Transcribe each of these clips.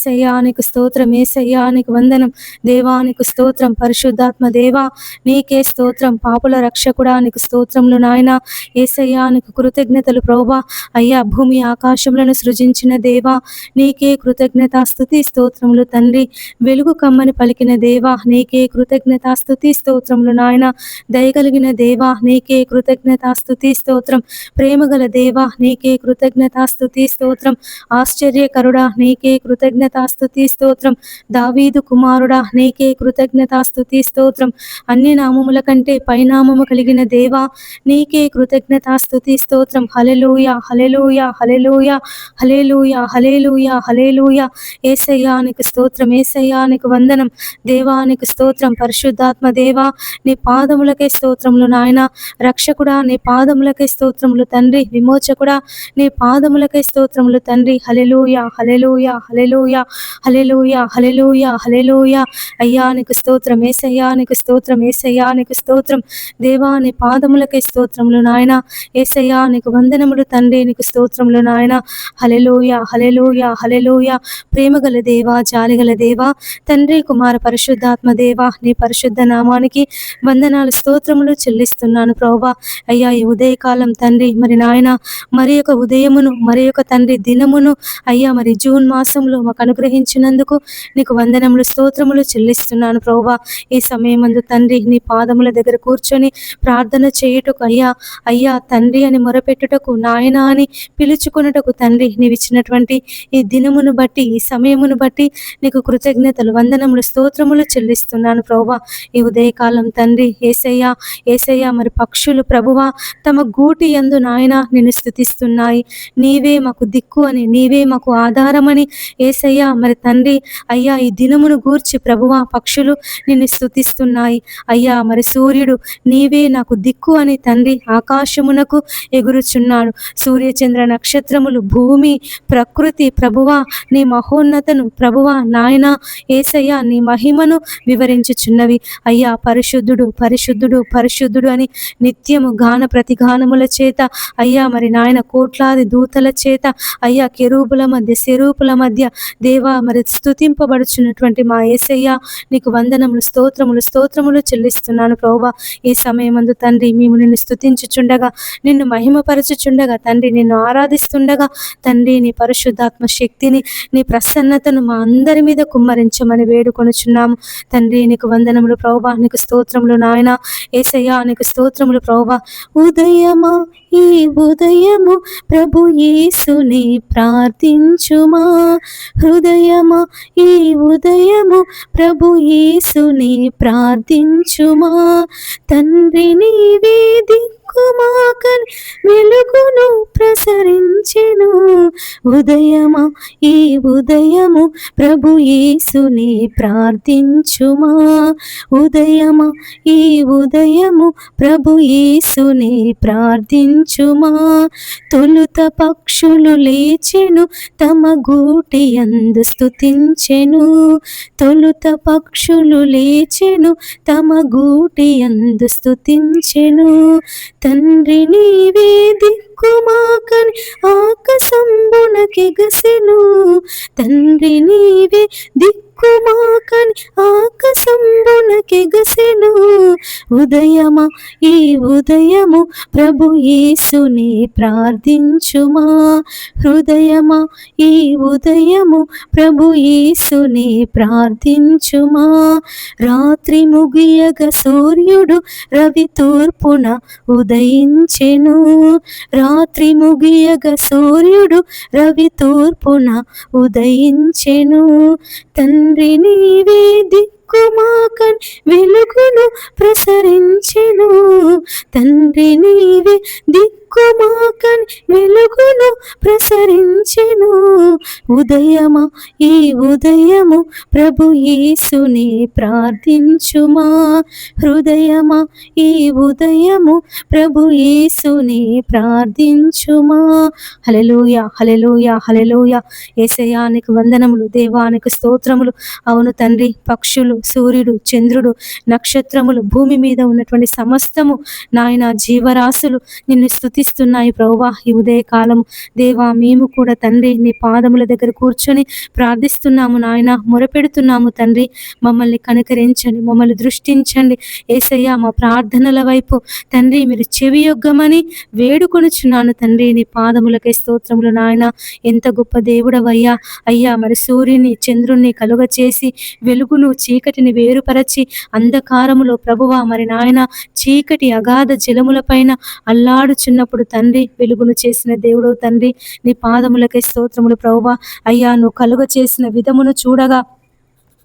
ఏసయ్యానికి స్తోత్రం, ఏసయ్యానికి వందనం, దేవానికి స్తోత్రం, పరిశుద్ధాత్మ దేవా నీకే స్తోత్రం, పాపుల రక్షకుడా నీకు స్తోత్రములు నాయన. ఏసయ్యానికి కృతజ్ఞతలు ప్రభువా. అయ్యా భూమి ఆకాశములను సృజించిన దేవా నీకే కృతజ్ఞతాస్తుతి స్తోత్రములు తండ్రి. వెలుగు కమ్మని పలికిన దేవా నీకే కృతజ్ఞతాస్తుతి స్తోత్రములు నాయన. దయగలిగిన దేవా నీకే కృతజ్ఞతాస్తుతి స్తోత్రం, ప్రేమగల దేవా నీకే కృతజ్ఞతాస్తుతి స్తోత్రం, ఆశ్చర్యకరుడా నీకే కృతజ్ఞతాస్తుతి స్తోత్రం, దావీదు కుమారుడా నీకే కృతజ్ఞతాస్తుతి స్తోత్రం, అన్ని నామముల కంటే పైనామము కలిగిన దేవా నీకే కృతజ్ఞతాస్తుతి స్తోత్రం. హల్లెలూయా హల్లెలూయా హల్లెలూయా హల్లెలూయా హల్లెలూయా హల్లెలూయా. యేసయ్యానికి స్తోత్రం, యేసయ్యానికి వందనం, దేవానికి స్తోత్రం, పరిశుద్ధాత్మ దేవా నీ పాదములకే స్తోత్రములు నాయన. రక్షకుడా నీ పాదములకే స్తోత్రములు తండ్రి, విమోచకుడా నీ పాదములకే స్తోత్రములు తండ్రి. హల్లెలూయా హల్లెలూయా హల్లెలూయా హల్లెలూయా హల్లెలూయా హల్లెలూయా. అయ్యానికి స్తోత్రం, యేసయ్యానికి స్తోత్రం, యేసయ్యానికి స్తోత్రం, దేవా నీ పాదములకే స్తోత్రములు నాయన. యేసయ్యా నీకు వందనములు తండ్రి, నీకు స్తోత్రములు నాయన. హల్లెలూయా హల్లెలూయా హల్లెలూయా. ప్రేమగల దేవా, జాలిగల దేవా, తండ్రి కుమార పరిశుద్ధాత్మ దేవా నీ పరిశుద్ధ నామానికి వందనాలు స్తోత్రములు చెల్లిస్తున్నాను ప్రభువా. అయ్యా ఈ ఉదయకాలం తండ్రి మరి నాయన మరి యొక్క ఉదయమును మరి యొక్క తండ్రి దినమును అయ్యా మరి జూన్ మాసంలో మాకు అనుగ్రహించినందుకు నీకు వందనములు స్తోత్రములు చెల్లిస్తున్నాను ప్రభువా. ఈ సమయమందు తండ్రి నీ పాదముల దగ్గర కూర్చొని ప్రార్థన చేయుటకు అయ్యా అయ్యా తండ్రి అని మొరపెట్టుటకు, నాయన అని పిలుచుకొనుటకు తండ్రి నీవిచ్చినటువంటి ఈ దినమును బట్టి ఈ సమయమును బట్టి నీకు కృతజ్ఞతలు వందనములు స్తోత్రములు చెల్లిస్తున్నాను ప్రభువా. ఈ ఉదయకాలం తండ్రి యేసయ్యా యేసయ్యా మరి పక్షులు ప్రభువా తమ గూటి యందు నాయన నిన్ను స్తుతిస్తున్నాయి. నీవే మాకు దిక్కు అని, నీవే మాకు ఆధారమని యేసయ్యా మరి తండ్రి అయ్యా ఈ దినమును గూర్చి ప్రభువా పక్షులు నిన్ను స్తుతిస్తున్నాయి. అయ్యా మరి సూర్యుడు నీవే నాకు దిక్కు అని తండ్రి ఆకాశమునకు ఎగురుచున్నాడు. సూర్యచంద్ర నక్షత్రములు, భూమి, ప్రకృతి ప్రభువా నీ మహోన్నతను ప్రభువా నాయన యేసయ్యా నీ మహిమను వివరించుచున్నవి. అయ్యా పరిశుద్ధుడు పరిశుద్ధుడు పరిశుద్ధుడు అని నిత్యము గాన ప్రతిగానముల చేత అయ్యా మరి నాయన కోట్లాది దూతల చేత అయ్యా కెరూబుల మధ్య శరూపుల మధ్య దేవా మరి స్తుతింపబడుచున్నటువంటి మా యేసయ్యా నీకు వందనములు స్తోత్రములు స్తోత్రములు చెల్లిస్తున్నాను ప్రభువా. ఈ సమయమందు తండ్రి మేము నిన్ను స్తుతించుచుండగా, నిన్ను మహిమపరచుచుండగా తండ్రి నిన్ను ఆరాధిస్తుండగా తండ్రి నీ పరిశుద్ధాత్మ శక్తిని నీ ప్రసన్నతను మా అందరి మీద కుమ్మరించమని వేడుకొనుచున్నాము తండ్రి. నీకు వందనములు ప్రభువా, నీకు స్తోత్రములు నాయన. యేసయ్యా నీకు స్తోత్రములు ప్రభువా. ఉదయమా ఈ ఉదయము ప్రభు యేసుని ప్రార్థించుమా, హృదయమా ఈ ఉదయము ప్రభు యేసుని ప్రార్థించుమా, తండ్రి నీవే దిక్కుమాకని వెలుగును ప్రసరించెను. ఉదయమా ఈ ఉదయము ప్రభు యేసుని ప్రార్థించుమా, ఉదయమా ఈ ఉదయము ప్రభు యేసుని ప్రార్థించుమా. తొలుత పక్షులు లేచెను తమ గూటి యందు స్తుతించెను, తొలుత పక్షులు లేచెను తమ గూటి యందు స్తుతించెను, తండ్రి నీవే దిక్కుమాకని ఆకాశంబునకెగసెను, తండ్రి నీవే దిక్కుమాకని ఆకాశంబునకెగసెను. ఉదయమా ఈ ఉదయము ప్రభు యేసుని ప్రార్థించుమా, హృదయమా ఈ ఉదయము ప్రభు యేసుని ప్రార్థించుమా. రాత్రి ముగియగ సూర్యుడు రవి తూర్పున ఉదయించెను, రాత్రి ముగియగ సూర్యుడు రవి తూర్పున ఉదయించెను, తండ్రి నీవే దిక్కుమాకని వెలుగును ప్రసరించెను, తండ్రి నీవే దిక్కుమాకని వెలుగును ప్రసరించెను. ఉదయమా ఈ ఉదయము ప్రభు యేసుని ప్రార్థించుమా, హృదయమా ఈ ఉదయము ప్రభు యేసుని ప్రార్థించుమా. హల్లెలూయా హల్లెలూయా హల్లెలూయా. యేసయ్యానికి వందనములు, దేవానికి స్తోత్రములు. అవును తండ్రి, పక్షులు, సూర్యుడు, చంద్రుడు, నక్షత్రములు, భూమి మీద ఉన్నటువంటి సమస్తము నాయన జీవరాశులు నిన్ను స్తుతి స్థుతిస్తున్నాయి ప్రభువా. ఈ ఉదయకాలం దేవా మేము కూడా తండ్రి నీ పాదముల దగ్గర కూర్చొని ప్రార్థిస్తున్నాము నాయన, మొరపెడుతున్నాము తండ్రి. మమ్మల్ని కనికరించండి, మమ్మల్ని దృష్టించండి యేసయ్యా. మా ప్రార్థనల వైపు తండ్రి మీరు చెవియొగ్గమని వేడుకొనుచున్నాను తండ్రి. నీ పాదములకే స్తోత్రములు నాయన. ఎంత గొప్ప దేవుడవయ్యా అయ్యా. మరి సూర్యుని చంద్రుణ్ణి కలుగ చేసి వెలుగును చీకటిని వేరుపరచి అంధకారములో ప్రభువా మరి నాయన చీకటి అగాధ జలముల పైన అల్లాడుచున్నప్పుడు తండ్రి వెలుగును చేసిన దేవుడు తండ్రి. నీ పాదములకే స్తోత్రములు ప్రభువా అయ్యా. నువ్వు కలుగ చేసిన విధమును చూడగా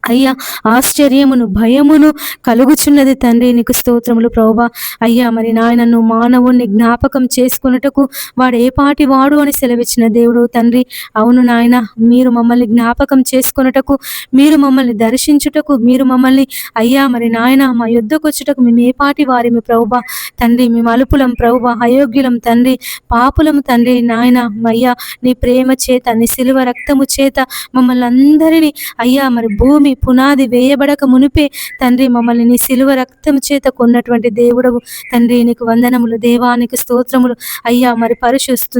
అయ్యా ఆశ్చర్యమును భయమును కలుగుచున్నది తండ్రి. నీకు స్తోత్రములు ప్రభువా అయ్యా. మరి నాయనను మానవుణ్ణి జ్ఞాపకం చేసుకున్నటకు వాడు ఏ పాటి వాడు అని సెలవిచ్చిన దేవుడు తండ్రి. అవును నాయన, మీరు మమ్మల్ని జ్ఞాపకం చేసుకున్నటకు, మీరు మమ్మల్ని దర్శించుటకు, మీరు మమ్మల్ని అయ్యా మరి నాయన మా యుద్ధకు వచ్చుటకు మేము ఏ పాటి వారిమి ప్రభువా తండ్రి. మేము అలుపులం ప్రభువా, అయోగ్యులం తండ్రి, పాపులం తండ్రి నాయన. అయ్యా నీ ప్రేమ చేత, నీ సిలువ రక్తము చేత మమ్మల్ని అందరినీ అయ్యా మరి భూమి పునాది వేయబడక మునిపే తండ్రి మమ్మల్ని నీ సిలువ రక్తం చేత కొన్నటువంటి దేవుడవు తండ్రి. నీకు వందనములు దేవానికి స్తోత్రములు అయ్యా. మరి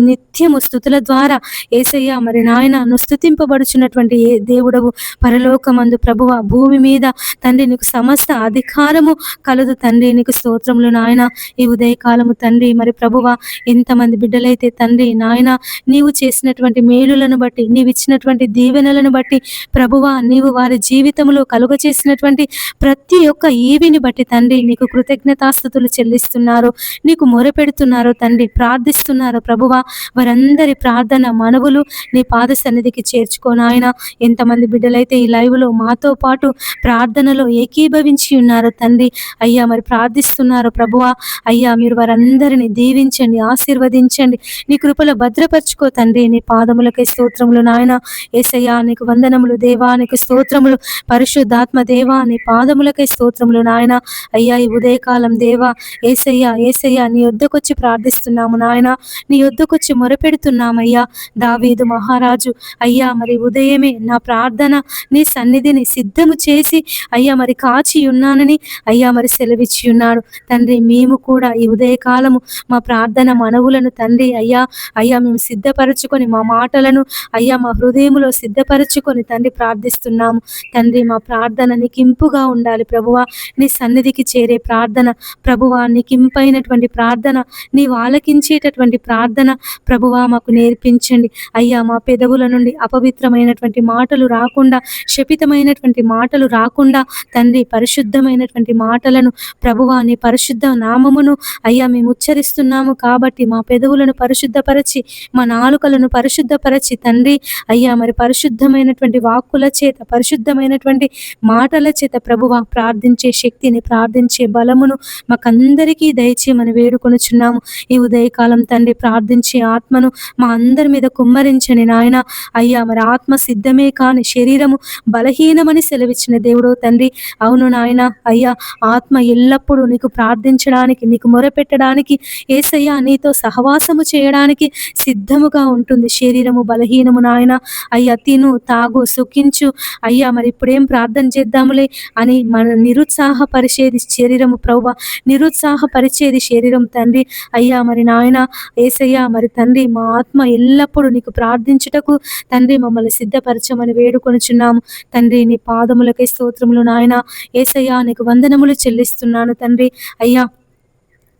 నిత్యము స్తుతుల ద్వారా యేసయ్యా మరి నాయన స్తుతింపబడుచున్నటువంటి ఏ దేవుడవు పరలోకమందు ప్రభువ, భూమి మీద తండ్రి నీకు సమస్త అధికారము కలదు తండ్రి. నీకు స్తోత్రములు నాయన. ఈ ఉదయకాలము తండ్రి మరి ప్రభువ, ఎంతమంది బిడ్డలైతే తండ్రి నాయన నీవు చేసినటువంటి మేలులను బట్టి, నీవు ఇచ్చినటువంటి దీవెనలను బట్టి ప్రభువ, నీవు వారి జీవితంలో కలుగ చేసినటువంటి ప్రతి ఒక్క ఈవిని బట్టి తండ్రి నీకు కృతజ్ఞతాస్తుతులు చెల్లిస్తున్నారు, నీకు మొరపెడుతున్నారు తండ్రి, ప్రార్థిస్తున్నారు ప్రభువా. వారందరి ప్రార్థన మనవులు నీ పాద సన్నిధికి చేర్చుకోనాయన. ఎంతమంది బిడ్డలైతే ఈ లైవ్లో మాతో పాటు ప్రార్థనలో ఏకీభవించి ఉన్నారు తండ్రి అయ్యా, మరి ప్రార్థిస్తున్నారు ప్రభువా అయ్యా. మీరు వారందరినీ దీవించండి, ఆశీర్వదించండి, నీ కృపలో భద్రపరచుకో తండ్రి. నీ పాదములకే స్తోత్రములు నాయన. యేసయ్యా నీకు వందనములు దేవా, నీకు స్తోత్రములు పరిశుద్ధాత్మ దేవా, నీ పాదములకై స్తోత్రములు నాయన. అయ్యా ఈ ఉదయకాలం దేవా యేసయ్యా, యేసయ్యా నీ యొద్దకొచ్చి ప్రార్థిస్తున్నాము నాయన, నీ యొద్దకొచ్చి మొరపెడుతున్నామయ్యా. దావీదు మహారాజు అయ్యా మరి ఉదయమే నా ప్రార్థన నీ సన్నిధిని సిద్ధము చేసి అయ్యా మరి కాచి ఉన్నానని అయ్యా మరి సెలవిచ్చి ఉన్నాడు తండ్రి. మేము కూడా ఈ ఉదయకాలము మా ప్రార్థన మనవులను తండ్రి అయ్యా అయ్యా మేము సిద్ధపరచుకొని, మా మాటలను అయ్యా మా హృదయములో సిద్ధపరచుకొని తండ్రి ప్రార్థిస్తున్నాము తండ్రి. మా ప్రార్థన నీకింపుగా ఉండాలి ప్రభువా, నీ సన్నిధికి చేరే ప్రార్థన ప్రభువా, నీకింపైనటువంటి ప్రార్థన, నీవు ఆలకించేటటువంటి ప్రార్థన ప్రభువా మాకు నేర్పించండి అయ్యా. మా పెదవుల నుండి అపవిత్రమైనటువంటి మాటలు రాకుండా, శపితమైనటువంటి మాటలు రాకుండా తండ్రి పరిశుద్ధమైనటువంటి మాటలను ప్రభువా, నీ పరిశుద్ధ నామమును అయ్యా మేము ఉచ్చరిస్తున్నాము కాబట్టి మా పెదవులను పరిశుద్ధపరచి, మా నాలుకలను పరిశుద్ధపరచి తండ్రి అయ్యా మరి పరిశుద్ధమైనటువంటి వాక్కుల చేత, పరిశుద్ధమైనటువంటి మాటల చేత ప్రభువా ప్రార్థించే శక్తిని, ప్రార్థించే బలమును మాకందరికీ దయచేయమని వేడుకొనుచున్నాము. ఈ ఉదయకాలం తండ్రి ప్రార్థించే ఆత్మను మా అందరి మీద కుమ్మరించని నాయన అయ్యా. మరి ఆత్మ సిద్ధమే కాని శరీరము బలహీనమని సెలవిచ్చిన దేవుడో తండ్రి. అవును నాయన అయ్యా, ఆత్మ ఎల్లప్పుడూ నీకు ప్రార్థించడానికి, నీకు మొరపెట్టడానికి, యేసయ్యా నీతో సహవాసము చేయడానికి సిద్ధముగా ఉంటుంది. శరీరము బలహీనము నాయన అయ్యా. తిను తాగు సుఖించు అయ్యా, మరి ఇప్పుడేం ప్రార్థన చేద్దాములే అని మన నిరుత్సాహపరిచేది శరీరము ప్రభువా, నిరుత్సాహపరిచేది శరీరం తండ్రి అయ్యా. మరి నాయన యేసయ్యా మరి తండ్రి మా ఆత్మ ఎల్లప్పుడూ నీకు ప్రార్థించుటకు తండ్రి మమ్మల్ని సిద్ధపరచమని వేడుకొనుచున్నాము తండ్రి. నీ పాదములకే స్తోత్రములు నాయన. యేసయ్యా నీకు వందనములు చెల్లిస్తున్నాను తండ్రి అయ్యా.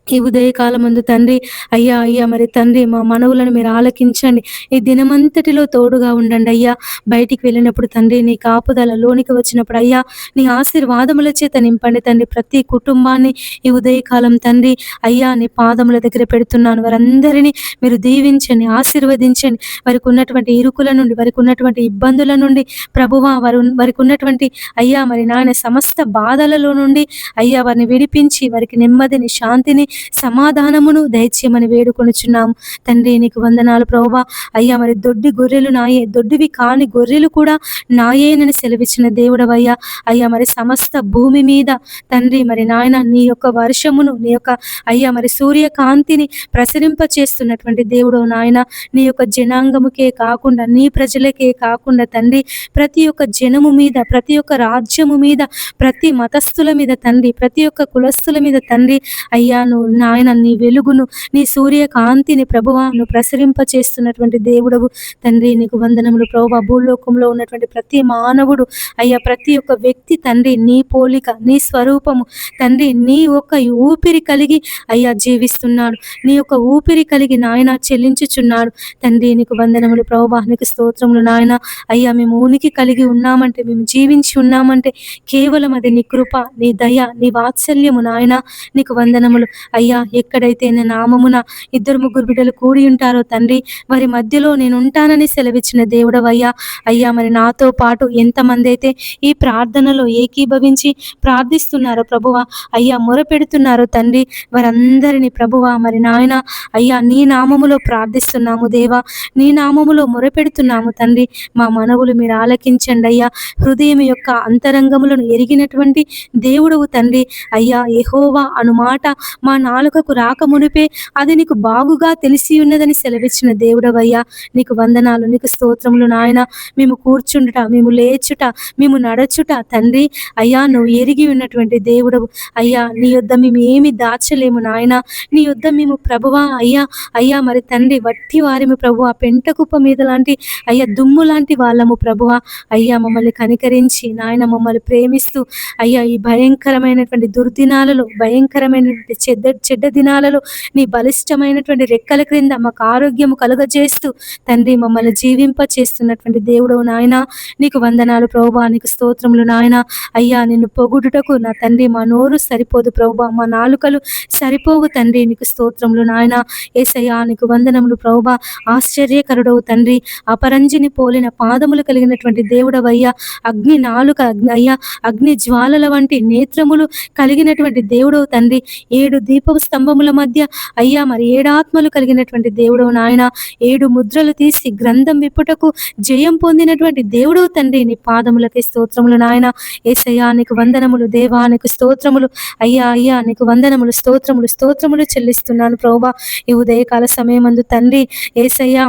ఈ ఉదయకాలమందు తండ్రి అయ్యా అయ్యా మరి తండ్రి మా మనవులను మీరు ఆలకించండి. ఈ దినమంతటిలో తోడుగా ఉండండి అయ్యా. బయటికి వెళ్ళినప్పుడు తండ్రి నీ కాపుదల, లోనికి వచ్చినప్పుడు అయ్యా నీ ఆశీర్వాదముల చేత నింపండి తండ్రి. ప్రతి కుటుంబాన్ని ఈ ఉదయకాలం తండ్రి అయ్యా నీ పాదముల దగ్గర పెడుతున్నాను. వారందరినీ మీరు దీవించండి, ఆశీర్వదించండి. వారికి ఉన్నటువంటి ఇరుకుల నుండి, వారికి ఉన్నటువంటి ఇబ్బందుల నుండి ప్రభువా, వారికి ఉన్నటువంటి అయ్యా మరి నాయన సమస్త బాధలలో నుండి అయ్యా వారిని విడిపించి వారికి నెమ్మదిని, శాంతిని, సమాధానమును దయచేయమని వేడుకొనుచున్నాము తండ్రి. నీకు వందనాలు ప్రభువా అయ్యా. మరి దొడ్డి గొర్రెలు నాయే, దొడ్డివి కాని గొర్రెలు కూడా నాయేనని సెలవిచ్చిన దేవుడవయ్యా అయ్యా. మరి సమస్త భూమి మీద తండ్రి మరి నాయన నీ యొక్క వర్షమును, నీ యొక్క అయ్యా మరి సూర్యకాంతిని ప్రసరింప చేస్తున్నటువంటి దేవుడు నాయన. నీ యొక్క జనాంగముకే కాకుండా, నీ ప్రజలకే కాకుండా తండ్రి ప్రతి ఒక్క జనము మీద, ప్రతి ఒక్క రాజ్యము మీద, ప్రతి మతస్థుల మీద తండ్రి, ప్రతి ఒక్క కులస్థుల మీద తండ్రి అయ్యా నువ్వు నాయన నీ వెలుగును, నీ సూర్యకాంతిని ప్రభువా నువ్వు ప్రసరింప చేస్తున్నటువంటి దేవుడవు తండ్రి. నీకు వందనములు ప్రభువా. భూలోకంలో ఉన్నటువంటి ప్రతి మానవుడు అయ్యా, ప్రతి ఒక్క వ్యక్తి తండ్రి నీ పోలిక, నీ స్వరూపము తండ్రి, నీ ఒక్క ఊపిరి కలిగి అయ్యా జీవిస్తున్నాడు. నీ యొక్క ఊపిరి కలిగి నాయన చెల్లించుచున్నాడు తండ్రి. నీకు వందనములు ప్రభువా. నీకు స్తోత్రములు నాయన. అయ్యా, మేము ఉనికి కలిగి ఉన్నామంటే, మేము జీవించి ఉన్నామంటే కేవలం అది నీ కృప, నీ దయ, నీ వాత్సల్యము నాయన. నీకు వందనములు అయ్యా. ఎక్కడైతే నా నామమున 2-3 బిడ్డలు కూడి ఉంటారో తండ్రి, వారి మధ్యలో నేను ఉంటానని సెలవిచ్చిన దేవుడవయ్యా. అయ్యా, మరి నాతో పాటు ఎంతమంది అయితే ఈ ప్రార్థనలో ఏకీభవించి ప్రార్థిస్తున్నారో ప్రభువా, అయ్యా మొరపెడుతున్నారో తండ్రి, వారందరినీ ప్రభువా మరి నాయన అయ్యా నీ నామములో ప్రార్థిస్తున్నాము దేవా, నీ నామములో మొరపెడుతున్నాము తండ్రి. మా మనవులు మీరు ఆలకించండి అయ్యా. హృదయం యొక్క అంతరంగములను ఎరిగినటువంటి దేవుడవు తండ్రి. అయ్యా, యెహోవా అను మాట మా నాలుకకు రాకమునిపే అది నీకు బాగుగా తెలిసి ఉన్నదని సెలవిచ్చిన దేవుడవయ్యా. నీకు వందనాలు, నీకు స్తోత్రములు నాయన. మేము కూర్చుండుట, మేము లేచుట, మేము నడచుట తండ్రి అయ్యా నువ్వు ఎరిగి ఉన్నటువంటి దేవుడవు అయ్యా. నీ యొద్ద మేము ఏమి దాచలేము నాయన. నీ యొద్ద మేము ప్రభువా అయ్యా మరి తండ్రి వట్టి వారిము ప్రభువా, పెంట కుప్ప మీద లాంటి అయ్యా దుమ్ము లాంటి వాళ్ళము ప్రభువా. అయ్యా మమ్మల్ని కనికరించి నాయన, మమ్మల్ని ప్రేమిస్తూ అయ్యా ఈ భయంకరమైనటువంటి దుర్దినాలలో, భయంకరమైనటువంటి చెడ్డ దినాలలో నీ బలిష్టమైనటువంటి రెక్కల క్రింద మాకు ఆరోగ్యము కలుగజేస్తూ తండ్రి మమ్మల్ని జీవింప చేస్తున్నటువంటి దేవుడవు నాయన. నీకు వందనాలు ప్రభువా. నీకు స్తోత్రములు నాయన. అయ్యా, నిన్ను పొగుడుటకు నా తండ్రి మా నోరు సరిపోదు ప్రభువా, మా నాలుకలు సరిపోవు తండ్రి. నీకు స్తోత్రములు నాయన. యేసయ్యా, నీకు వందనములు ప్రభువా. ఆశ్చర్యకరుడవు తండ్రి, అపరంజిని పోలిన పాదములు కలిగినటువంటి దేవుడవయ్యా. అగ్ని నాలుక అయ్యా, అగ్ని జ్వాలల వంటి నేత్రములు కలిగినటువంటి దేవుడవు తండ్రి. 7 దీపపు స్తంభముల మధ్య అయ్యా మరి 7 ఆత్మలు కలిగినటువంటి దేవుడవు నాయన. 7 ముద్రలు తీసి గ్రంథం విప్పుటకు జయం పొందినటువంటి దేవుడవు తండ్రి. నీ పాదములకి స్తోత్రములు నాయన. యేసయ్యా, నీకు వందనములు దేవా. నీకు స్తోత్రములు అయ్యా. నీకు వందనములు, స్తోత్రములు చెల్లిస్తున్నాను ప్రభువా. ఈ ఉదయకాల సమయమందు తండ్రి యేసయ్యా,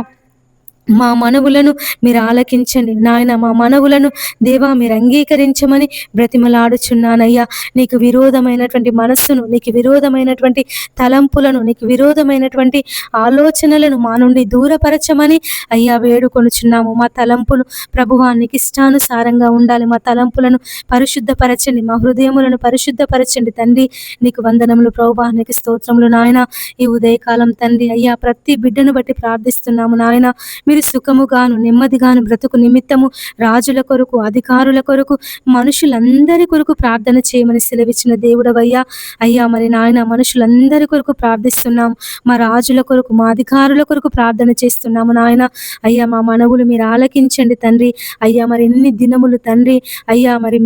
మా మనవులను మీరు ఆలకించండి నాయన. మా మనవులను దేవా మీరు అంగీకరించమని బ్రతిమలాడుచున్నానయ్యా. నీకు విరోధమైనటువంటి మనస్సును, నీకు విరోధమైనటువంటి తలంపులను, నీకు విరోధమైనటువంటి ఆలోచనలను మా నుండి దూరపరచమని అయ్యా వేడుకొనుచున్నాము. మా తలంపులు ప్రభువా నీకు ఇష్టానుసారంగా ఉండాలి. మా తలంపులను పరిశుద్ధపరచండి, మా హృదయములను పరిశుద్ధపరచండి తండ్రి. నీకు వందనములు ప్రభువా. నీకు స్తోత్రములు నాయన. ఈ ఉదయకాలం తండ్రి అయ్యా ప్రతి బిడ్డను బట్టి ప్రార్థిస్తున్నాము నాయన. మీరు సుఖముగాను నెమ్మదిగాను బ్రతుకు నిమిత్తము రాజుల కొరకు, అధికారుల కొరకు, మనుషులందరి కొరకు ప్రార్థన చేయమని సెలవిచ్చిన దేవుడవయ్యా. అయ్యా మరి నాయన మనుషులందరి కొరకు ప్రార్థిస్తున్నాము. మా రాజుల కొరకు, మా అధికారుల కొరకు ప్రార్థన చేస్తున్నాము నాయన. అయ్యా మా మనవులు మీరు ఆలకించండి తండ్రి. అయ్యా మరి ఎన్ని దినములు తండ్రి అయ్యా మరి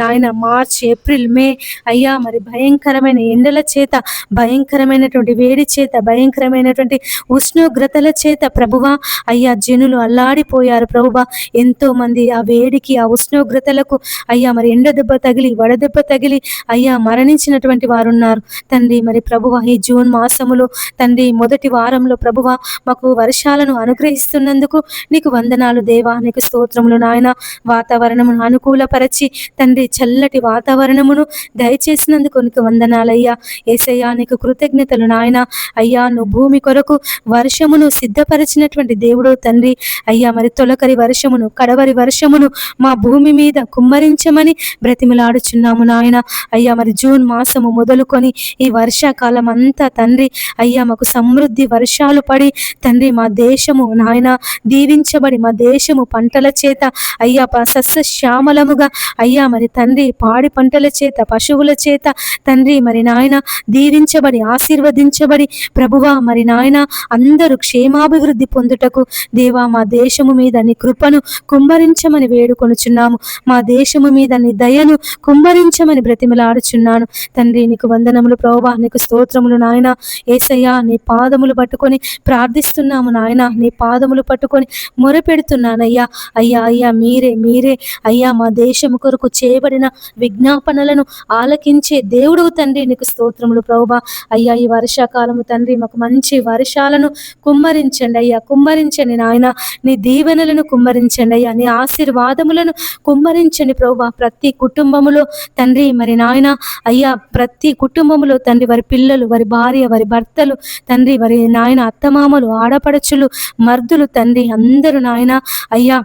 నాయన మార్చ్, ఏప్రిల్, మే అయ్యా మరి భయంకరమైన ఎండల చేత, భయంకరమైనటువంటి వేడి చేత, భయంకరమైనటువంటి ఉష్ణోగ్రతల చేత ప్రభువా అయ్యా జనులు అల్లాడిపోయారు ప్రభువా. ఎంతో మంది ఆ వేడికి, ఆ ఉష్ణోగ్రతలకు అయ్యా మరి ఎండ దెబ్బ తగిలి, వడదెబ్బ తగిలి అయ్యా మరణించినటువంటి వారు ఉన్నారు తండ్రి. మరి ప్రభువా ఈ జూన్ మాసములో తండ్రి మొదటి వారంలో ప్రభువా మాకు వర్షాలను అనుగ్రహిస్తున్నందుకు నీకు వందనాలు దేవా. నీకు స్తోత్రములు నాయన. వాతావరణమును అనుకూలపరచి తండ్రి చల్లటి వాతావరణమును దయచేసినందుకు నీకు వందనాలయ్యా. యేసయ్యా నీకు కృతజ్ఞతలు నాయన. అయ్యా నువ్వు భూమి కొరకు వర్షమును సిద్ధపరిచినటువంటి దేవుడు తండ్రి. అయ్యా మరి తొలకరి వర్షమును, కడవరి వర్షమును మా భూమి మీద కుమ్మరించమని బ్రతిమలాడుచున్నాము నాయన. అయ్యా మరి జూన్ మాసము మొదలుకొని ఈ వర్షాకాలం అంతా తండ్రి అయ్యా మాకు సమృద్ధి వర్షాలు పడి తండ్రి మా దేశము నాయన దీవించబడి, మా దేశము పంటల చేత అయ్యా సస్యశ్యామలముగా అయ్యా మరి తండ్రి పాడి పంటల చేత, పశువుల చేత తండ్రి మరి నాయన దీవించబడి, ఆశీర్వదించబడి ప్రభువా మరి నాయన అందరూ క్షేమాభివృద్ధి పొందుటకు దేవా మా దేశము మీద నీ కృపను కుమ్మరించమని వేడుకొనుచున్నాము. మా దేశము మీద నీ దయను కుమ్మరించమని బ్రతిమలాడుచున్నాను తండ్రి. నీకు వందనములు ప్రభువా. నీకు స్తోత్రములు నాయన. యేసయ్యా నీ పాదములు పట్టుకొని ప్రార్థిస్తున్నాము నాయన. నీ పాదములు పట్టుకొని మొరపెడుతున్నానయ్యా. అయ్యా మీరే అయ్యా మా దేశము కొరకు చేయబడిన విజ్ఞాపనలను ఆలకించే దేవుడు తండ్రి. నీకు స్తోత్రములు ప్రభువా. అయ్యా ఈ వర్షాకాలము తండ్రి మాకు మంచి వర్షాలను కుమ్మరించండి అయ్యా, కుమ్మరించండి కుమ్మరించండి నాయన, నీ దీవెనలను కుమ్మరించండి అయ్యా, నీ ఆశీర్వాదములను కుమ్మరించండి ప్రభువా. ప్రతి కుటుంబములో తండ్రి మరి నాయన అయ్యా, ప్రతి కుటుంబములో తండ్రి వారి పిల్లలు, వారి భార్య, వారి భర్తలు తండ్రి, వారి నాయన అత్తమామలు, ఆడపడచులు, మర్దులు తండ్రి అందరూ నాయన అయ్యా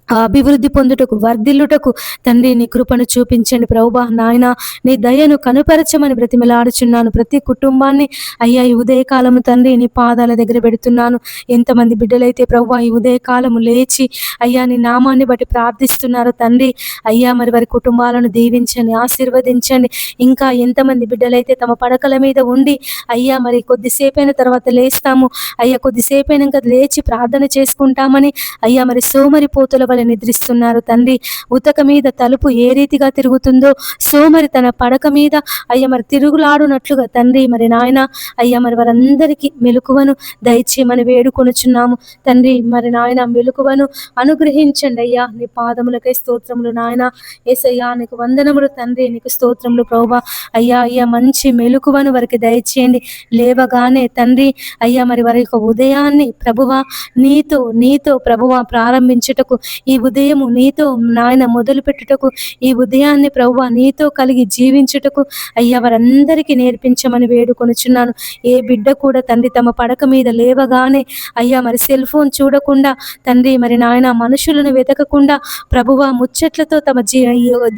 అభివృద్ధి పొందుటకు, వర్ధిల్లుటకు తండ్రి నీ కృపను చూపించండి ప్రభువా. నాయన నీ దయను కనుపరచమని బ్రతిమలాడుచున్నాను. ప్రతి కుటుంబాన్ని అయ్యా ఈ ఉదయకాలము తండ్రి నీ పాదాల దగ్గర పెడుతున్నాను. ఎంతమంది బిడ్డలైతే ప్రభువా ఈ ఉదయకాలము లేచి అయ్యా నీ నామాన్ని బట్టి ప్రార్థిస్తున్నారు తండ్రి, అయ్యా మరి వారి కుటుంబాలను దీవించండి, ఆశీర్వదించండి. ఇంకా ఎంతమంది బిడ్డలైతే తమ పడకల మీద ఉండి అయ్యా మరి కొద్దిసేపైన తర్వాత లేస్తాము, అయ్యా కొద్దిసేపైనాక లేచి ప్రార్థన చేసుకుంటామని అయ్యా మరి సోమరిపోతుల వలె నిద్రిస్తున్నారు తండ్రి. ఉతక మీద తలుపు ఏ రీతిగా తిరుగుతుందో సోమరి తన పడక మీద అయ్యా మరి తిరుగులాడునట్లుగా తండ్రి మరి నాయన అయ్యా మరి వారందరికీ మెలకువను దయచేయమని వేడుకొనుచున్నాము తండ్రి. మరి నాయన మెలకువను అనుగ్రహించండి అయ్యా. నీ పాదములకై స్తోత్రములు నాయన. యేసయ్యా నీకు వందనములు తండ్రి, నీకు స్తోత్రములు ప్రభువా. అయ్యా అయ్యా మంచి మెలకువను వారికి దయచేయండి. లేవగానే తండ్రి అయ్యా మరి వారి యొక్క ఉదయాన్ని ప్రభువా నీతో ప్రభువా ప్రారంభించుటకు, ఈ ఉదయము నీతో నాయన మొదలు పెట్టుటకు, ఈ ఉదయాన్ని ప్రభువా నీతో కలిగి జీవించుటకు అయ్యా వారందరికీ నేర్పించమని వేడుకొనుచున్నాను. ఏ బిడ్డ కూడా తండ్రి తమ పడక మీద లేవగానే అయ్యా మరి సెల్ ఫోన్ చూడకుండా తండ్రి మరి నాయన మనుషులను వెతకకుండా ప్రభువా ముచ్చట్లతో తమ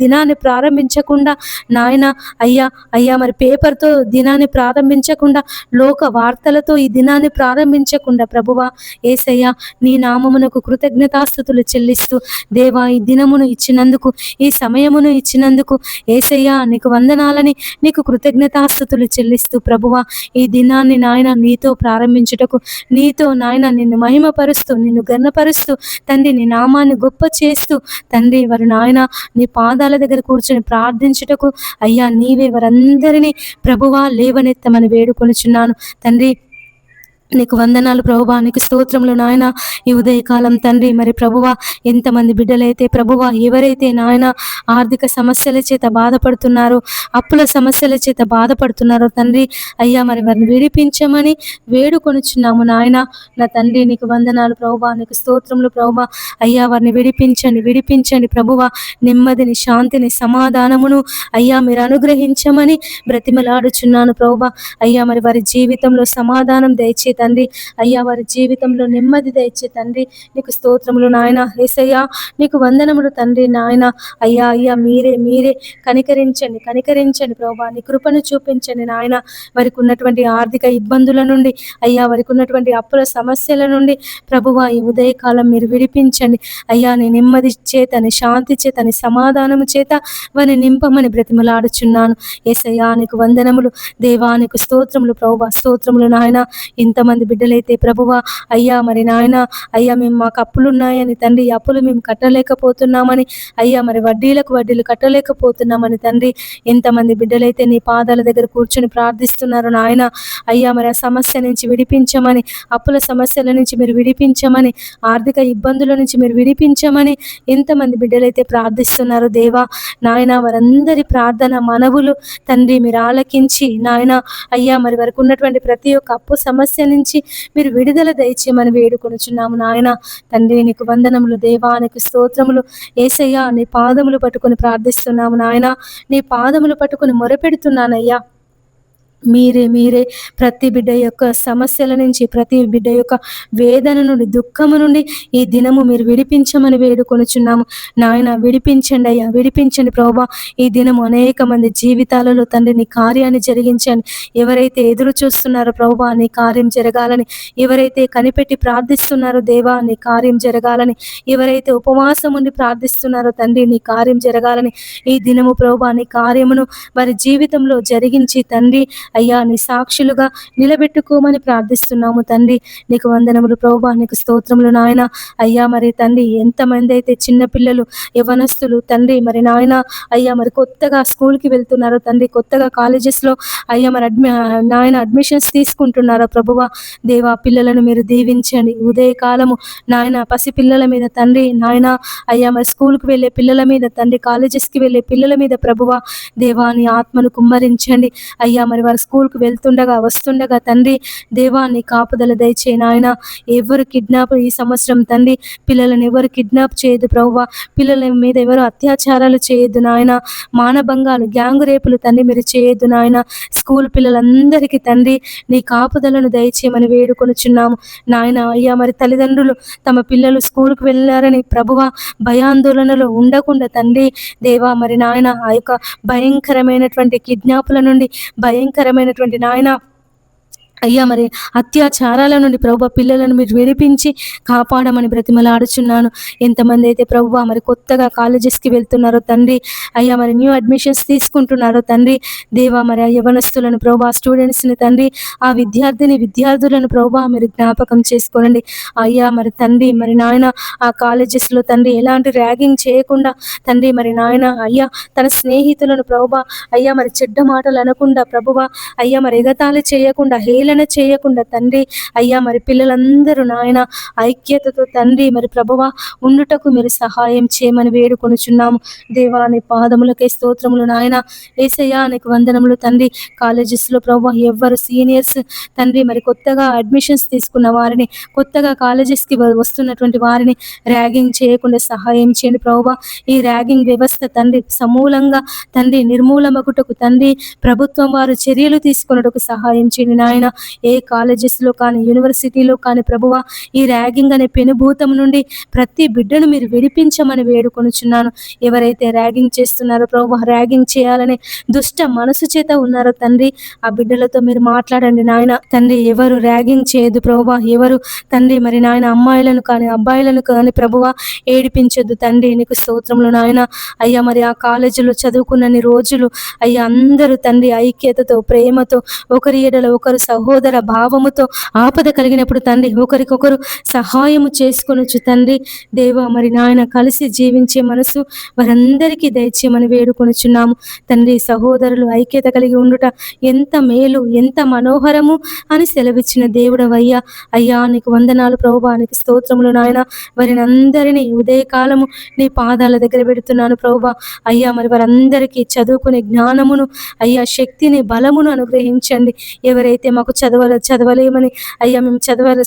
దినాన్ని ప్రారంభించకుండా నాయన అయ్యా అయ్యా మరి పేపర్తో దినాన్ని ప్రారంభించకుండా, లోక వార్తలతో ఈ దినాన్ని ప్రారంభించకుండా ప్రభువా యేసయ్యా నీ నామమునకు కృతజ్ఞతాస్తుతులు చెల్లిస్తూ దేవా ఈ దినమును ఇచ్చినందుకు, ఈ సమయమును ఇచ్చినందుకు యేసయ్యా నీకు వందనాలని, నీకు కృతజ్ఞతాస్తుతులు చెల్లిస్తూ ప్రభువా ఈ దినాన్ని నాయన నీతో ప్రారంభించుటకు, నీతో నాయన నిన్ను మహిమపరుస్తూ, నిన్ను గర్ణపరుస్తూ తండ్రి నీ నామాన్ని గొప్ప చేస్తూ తండ్రి వారు నాయన నీ పాదాల దగ్గర కూర్చొని ప్రార్థించుటకు అయ్యా నీవే వారందరినీ ప్రభువా లేవనెత్తమని వేడుకొనుచున్నాను తండ్రి. నీకు వందనాలు ప్రభువా, నీకు స్తోత్రములు నాయన. ఈ ఉదయకాలం తండ్రి మరి ప్రభువా ఎంతమంది బిడ్డలైతే ప్రభువా ఎవరైతే నాయన ఆర్థిక సమస్యల చేత బాధపడుతున్నారో, అప్పుల సమస్యల చేత బాధపడుతున్నారో తండ్రి అయ్యా మరి వారిని విడిపించమని వేడుకొనుచున్నాము నాయన. నా తండ్రి నీకు వందనాలు ప్రభువా, నీకు స్తోత్రములు ప్రభువా. అయ్యా వారిని విడిపించండి ప్రభువా. నెమ్మదిని, శాంతిని, సమాధానమును అయ్యా మీరు అనుగ్రహించమని బ్రతిమలాడుచున్నాను ప్రభువా. అయ్యా మరి వారి జీవితంలో సమాధానం దయచే తండ్రి, అయ్యా వారి జీవితంలో నెమ్మది దయచే తండ్రి. నీకు స్తోత్రములు నాయన. యేసయ్యా నీకు వందనములు తండ్రి నాయన. అయ్యా అయ్యా మీరే కనికరించండి ప్రభువా. నీ కృపను చూపించండి నాయన. వారికి ఉన్నటువంటి ఆర్థిక ఇబ్బందుల నుండి అయ్యా, వారికి ఉన్నటువంటి అప్పుల సమస్యల నుండి ప్రభువా ఈ ఉదయకాలం మీరు విడిపించండి అయ్యా. నీ నెమ్మది చేత, నీ శాంతి చేత, నీ సమాధానము చేత వారిని నింపమని బ్రతిమలాడుచున్నాను. యేసయ్యా నీకు వందనములు దేవా, నీకు స్తోత్రములు ప్రభువా. స్తోత్రములు నాయన. ఇంతమంది బిడ్డలైతే ప్రభువా అయ్యా మరి నాయన అయ్యా మాకు అప్పులు ఉన్నాయని తండ్రి, ఈ అప్పులు మేము కట్టలేకపోతున్నామని అయ్యా మరి వడ్డీలు కట్టలేకపోతున్నామని తండ్రి, ఎంతమంది బిడ్డలైతే నీ పాదాల దగ్గర కూర్చొని ప్రార్థిస్తున్నారు నాయన. అయ్యా మరి ఆ సమస్య నుంచి విడిపించమని, అప్పుల సమస్యల నుంచి మీరు విడిపించమని, ఆర్థిక ఇబ్బందుల నుంచి మీరు విడిపించమని ఎంతమంది బిడ్డలైతే ప్రార్థిస్తున్నారు దేవా నాయన. వారందరి ప్రార్థన మనవులు తండ్రి మీరు ఆలకించి నాయన అయ్యా మరి వారికి ఉన్నటువంటి ప్రతి ఒక్క అప్పు సమస్య నుంచి మీరు విడుదల దయచేయమని వేడుకొనుచున్నాము నాయన. తండ్రి నీకు వందనములు దేవా, నీకు స్తోత్రములు యేసయ్యా. నీ పాదములు పట్టుకొని ప్రార్థిస్తున్నాము నాయన. నీ పాదములు పట్టుకొని మొరపెడుతున్నానయ్యా. మీరే ప్రతి బిడ్డ యొక్క సమస్యల నుంచి, ప్రతి బిడ్డ యొక్క వేదన నుండి, దుఃఖము నుండి ఈ దినము మీరు విడిపించమని వేడుకొనుచున్నాము నాయన. విడిపించండి అయ్యా, విడిపించండి ప్రభువా. ఈ దినము అనేక మంది జీవితాలలో తండ్రి నీ కార్యాన్ని జరిగించండి. ఎవరైతే ఎదురు చూస్తున్నారో ప్రభువా నీ కార్యం జరగాలని, ఎవరైతే కనిపెట్టి ప్రార్థిస్తున్నారో దేవా నీ కార్యం జరగాలని, ఎవరైతే ఉపవాసం ఉండి ప్రార్థిస్తున్నారో తండ్రి నీ కార్యం జరగాలని, ఈ దినము ప్రభువా నీ కార్యమును వారి జీవితంలో జరిగించి తండ్రి అయ్యా నీ సాక్షులుగా నిలబెట్టుకోమని ప్రార్థిస్తున్నాము తండ్రి. నీకు వందనములు ప్రభువా, నీకు స్తోత్రములు నాయన. అయ్యా మరి తండ్రి ఎంతమంది అయితే చిన్నపిల్లలు, యవనస్తులు తండ్రి మరి నాయన అయ్యా మరి కొత్తగా స్కూల్కి వెళ్తున్నారో తండ్రి, కొత్తగా కాలేజెస్లో అయ్యా మరి నాయన అడ్మిషన్స్ తీసుకుంటున్నారో ప్రభువా దేవా, పిల్లలను మీరు దీవించండి. ఉదయకాలము నాయన పసిపిల్లల మీద తండ్రి నాయన అయ్యా మరి స్కూల్కి వెళ్ళే పిల్లల మీద తండ్రి, కాలేజెస్కి వెళ్ళే పిల్లల మీద ప్రభువా దేవా నీ ఆత్మను కుమ్మరించండి అయ్యా. మరి వారు స్కూల్కి వెళ్తుండగా వస్తుండగా తండ్రి దేవా నీ కాపుదల దయచేయి నాయన. ఎవరు కిడ్నాప్ ఈ సంవత్సరం తండ్రి పిల్లలను ఎవరు కిడ్నాప్ చేయదు ప్రభువా. పిల్లల మీద ఎవరు అత్యాచారాలు చేయొద్దు నాయన. మానభంగాలు గ్యాంగు రేపులు తండ్రి మీరు చేయొద్దు నాయన. స్కూల్ పిల్లలందరికీ తండ్రి నీ కాపుదలను దయచేయమని వేడుకొనుచున్నాము నాయన. అయ్యా మరి తల్లిదండ్రులు తమ పిల్లలు స్కూల్కి వెళ్ళారని ప్రభువా భయాందోళనలో ఉండకుండా తండ్రి దేవా మరి నాయన ఆ యొక్క భయంకరమైనటువంటి కిడ్నాపుల నుండి భయంకరమైనటువంటి నాయన అయ్యా మరి అత్యాచారాల నుండి ప్రభువా పిల్లలను మీరు విడిపించి కాపాడమని బ్రతిమలాడుచున్నాను. ఎంతమంది అయితే ప్రభువా మరి కొత్తగా కాలేజెస్కి వెళ్తున్నారో తండ్రి అయ్యా మరి న్యూ అడ్మిషన్స్ తీసుకుంటున్నారో తండ్రి దేవా మరి ఆ యవనస్తులను ప్రభువా స్టూడెంట్స్ని తండ్రి ఆ విద్యార్థులను ప్రభువా మీరు జ్ఞాపకం చేసుకోనండి అయ్యా. మరి తండ్రి మరి నాయన ఆ కాలేజెస్లో తండ్రి ఎలాంటి ర్యాగింగ్ చేయకుండా తండ్రి మరి నాయన అయ్యా తన స్నేహితులను ప్రభువా అయ్యా మరి చెడ్డ మాటలు అనకుండా ప్రభువా అయ్యా మరి ఎగతాళి చేయకుండా హేళన చేయకుండా తండ్రి అయ్యా మరి పిల్లలందరూ నాయన ఐక్యతతో తండ్రి మరి ప్రభువా ఉండుటకు మీరు సహాయం చేయమని వేడుకొనుచున్నాము దేవా. నీ పాదములకే స్తోత్రములు నాయన. యేసయ్యా నీకు వందనములు తండ్రి. కాలేజెస్లో ప్రభువా ఎవ్వరు సీనియర్స్ తండ్రి మరి కొత్తగా అడ్మిషన్స్ తీసుకున్న వారిని కొత్తగా కాలేజెస్కి వస్తున్నటువంటి వారిని ర్యాగింగ్ చేయకుండా సహాయం చేయండి ప్రభువా. ఈ ర్యాగింగ్ వ్యవస్థ తండ్రి సమూలంగా తండ్రి నిర్మూలమగుటకు తండ్రి ప్రభుత్వం వారు చర్యలు తీసుకున్నటకు సహాయం చేయండి నాయన. ఏ కాలేజెస్లో కానీ యూనివర్సిటీలో కానీ ప్రభువా ఈ ర్యాగింగ్ అనే పెనుభూతం నుండి ప్రతి బిడ్డను మీరు విడిపించమని వేడుకొనుచున్నాను. ఎవరైతే ర్యాగింగ్ చేస్తున్నారో ప్రభువా ర్యాగింగ్ చేయాలనే దుష్ట మనసు చేత ఉన్నారో తండ్రి ఆ బిడ్డలతో మీరు మాట్లాడండి నాయన. తండ్రి ఎవరు ర్యాగింగ్ చేయదు ప్రభువా. ఎవరు తండ్రి మరి నాయన అమ్మాయిలను కానీ అబ్బాయిలను కానీ ప్రభువా ఏడిపించొద్దు తండ్రి. నీకు స్తోత్రములు నాయన. అయ్యా మరి ఆ కాలేజీలో చదువుకున్నన్ని రోజులు అయ్యా అందరూ తండ్రి ఐక్యతతో ప్రేమతో ఒకరి ఎడల ఒకరు సహోదర భావముతో ఆపద కలిగినప్పుడు తండ్రి ఒకరికొకరు సహాయము చేసుకొనొచ్చు తండ్రి దేవా మరి నాయన. కలిసి జీవించే మనసు వారందరికీ దయచేయమని వేడుకొనుచున్నాము తండ్రి. సహోదరులు ఐక్యత కలిగి ఉండుట ఎంత మేలు ఎంత మనోహరము అని సెలవిచ్చిన దేవుడవయ్యా. అయ్యా నీకు వందనాలు ప్రభువా. నీకు స్తోత్రములు నాయన. వారిని అందరినీ ఉదయకాలము నీ పాదాల దగ్గర పెడుతున్నాను ప్రభువా. అయ్యా మరి వారందరికీ చదువుకునే జ్ఞానమును అయ్యా శక్తిని బలమును అనుగ్రహించండి. ఎవరైతే మాకు చదవలేమని అయ్యా మేము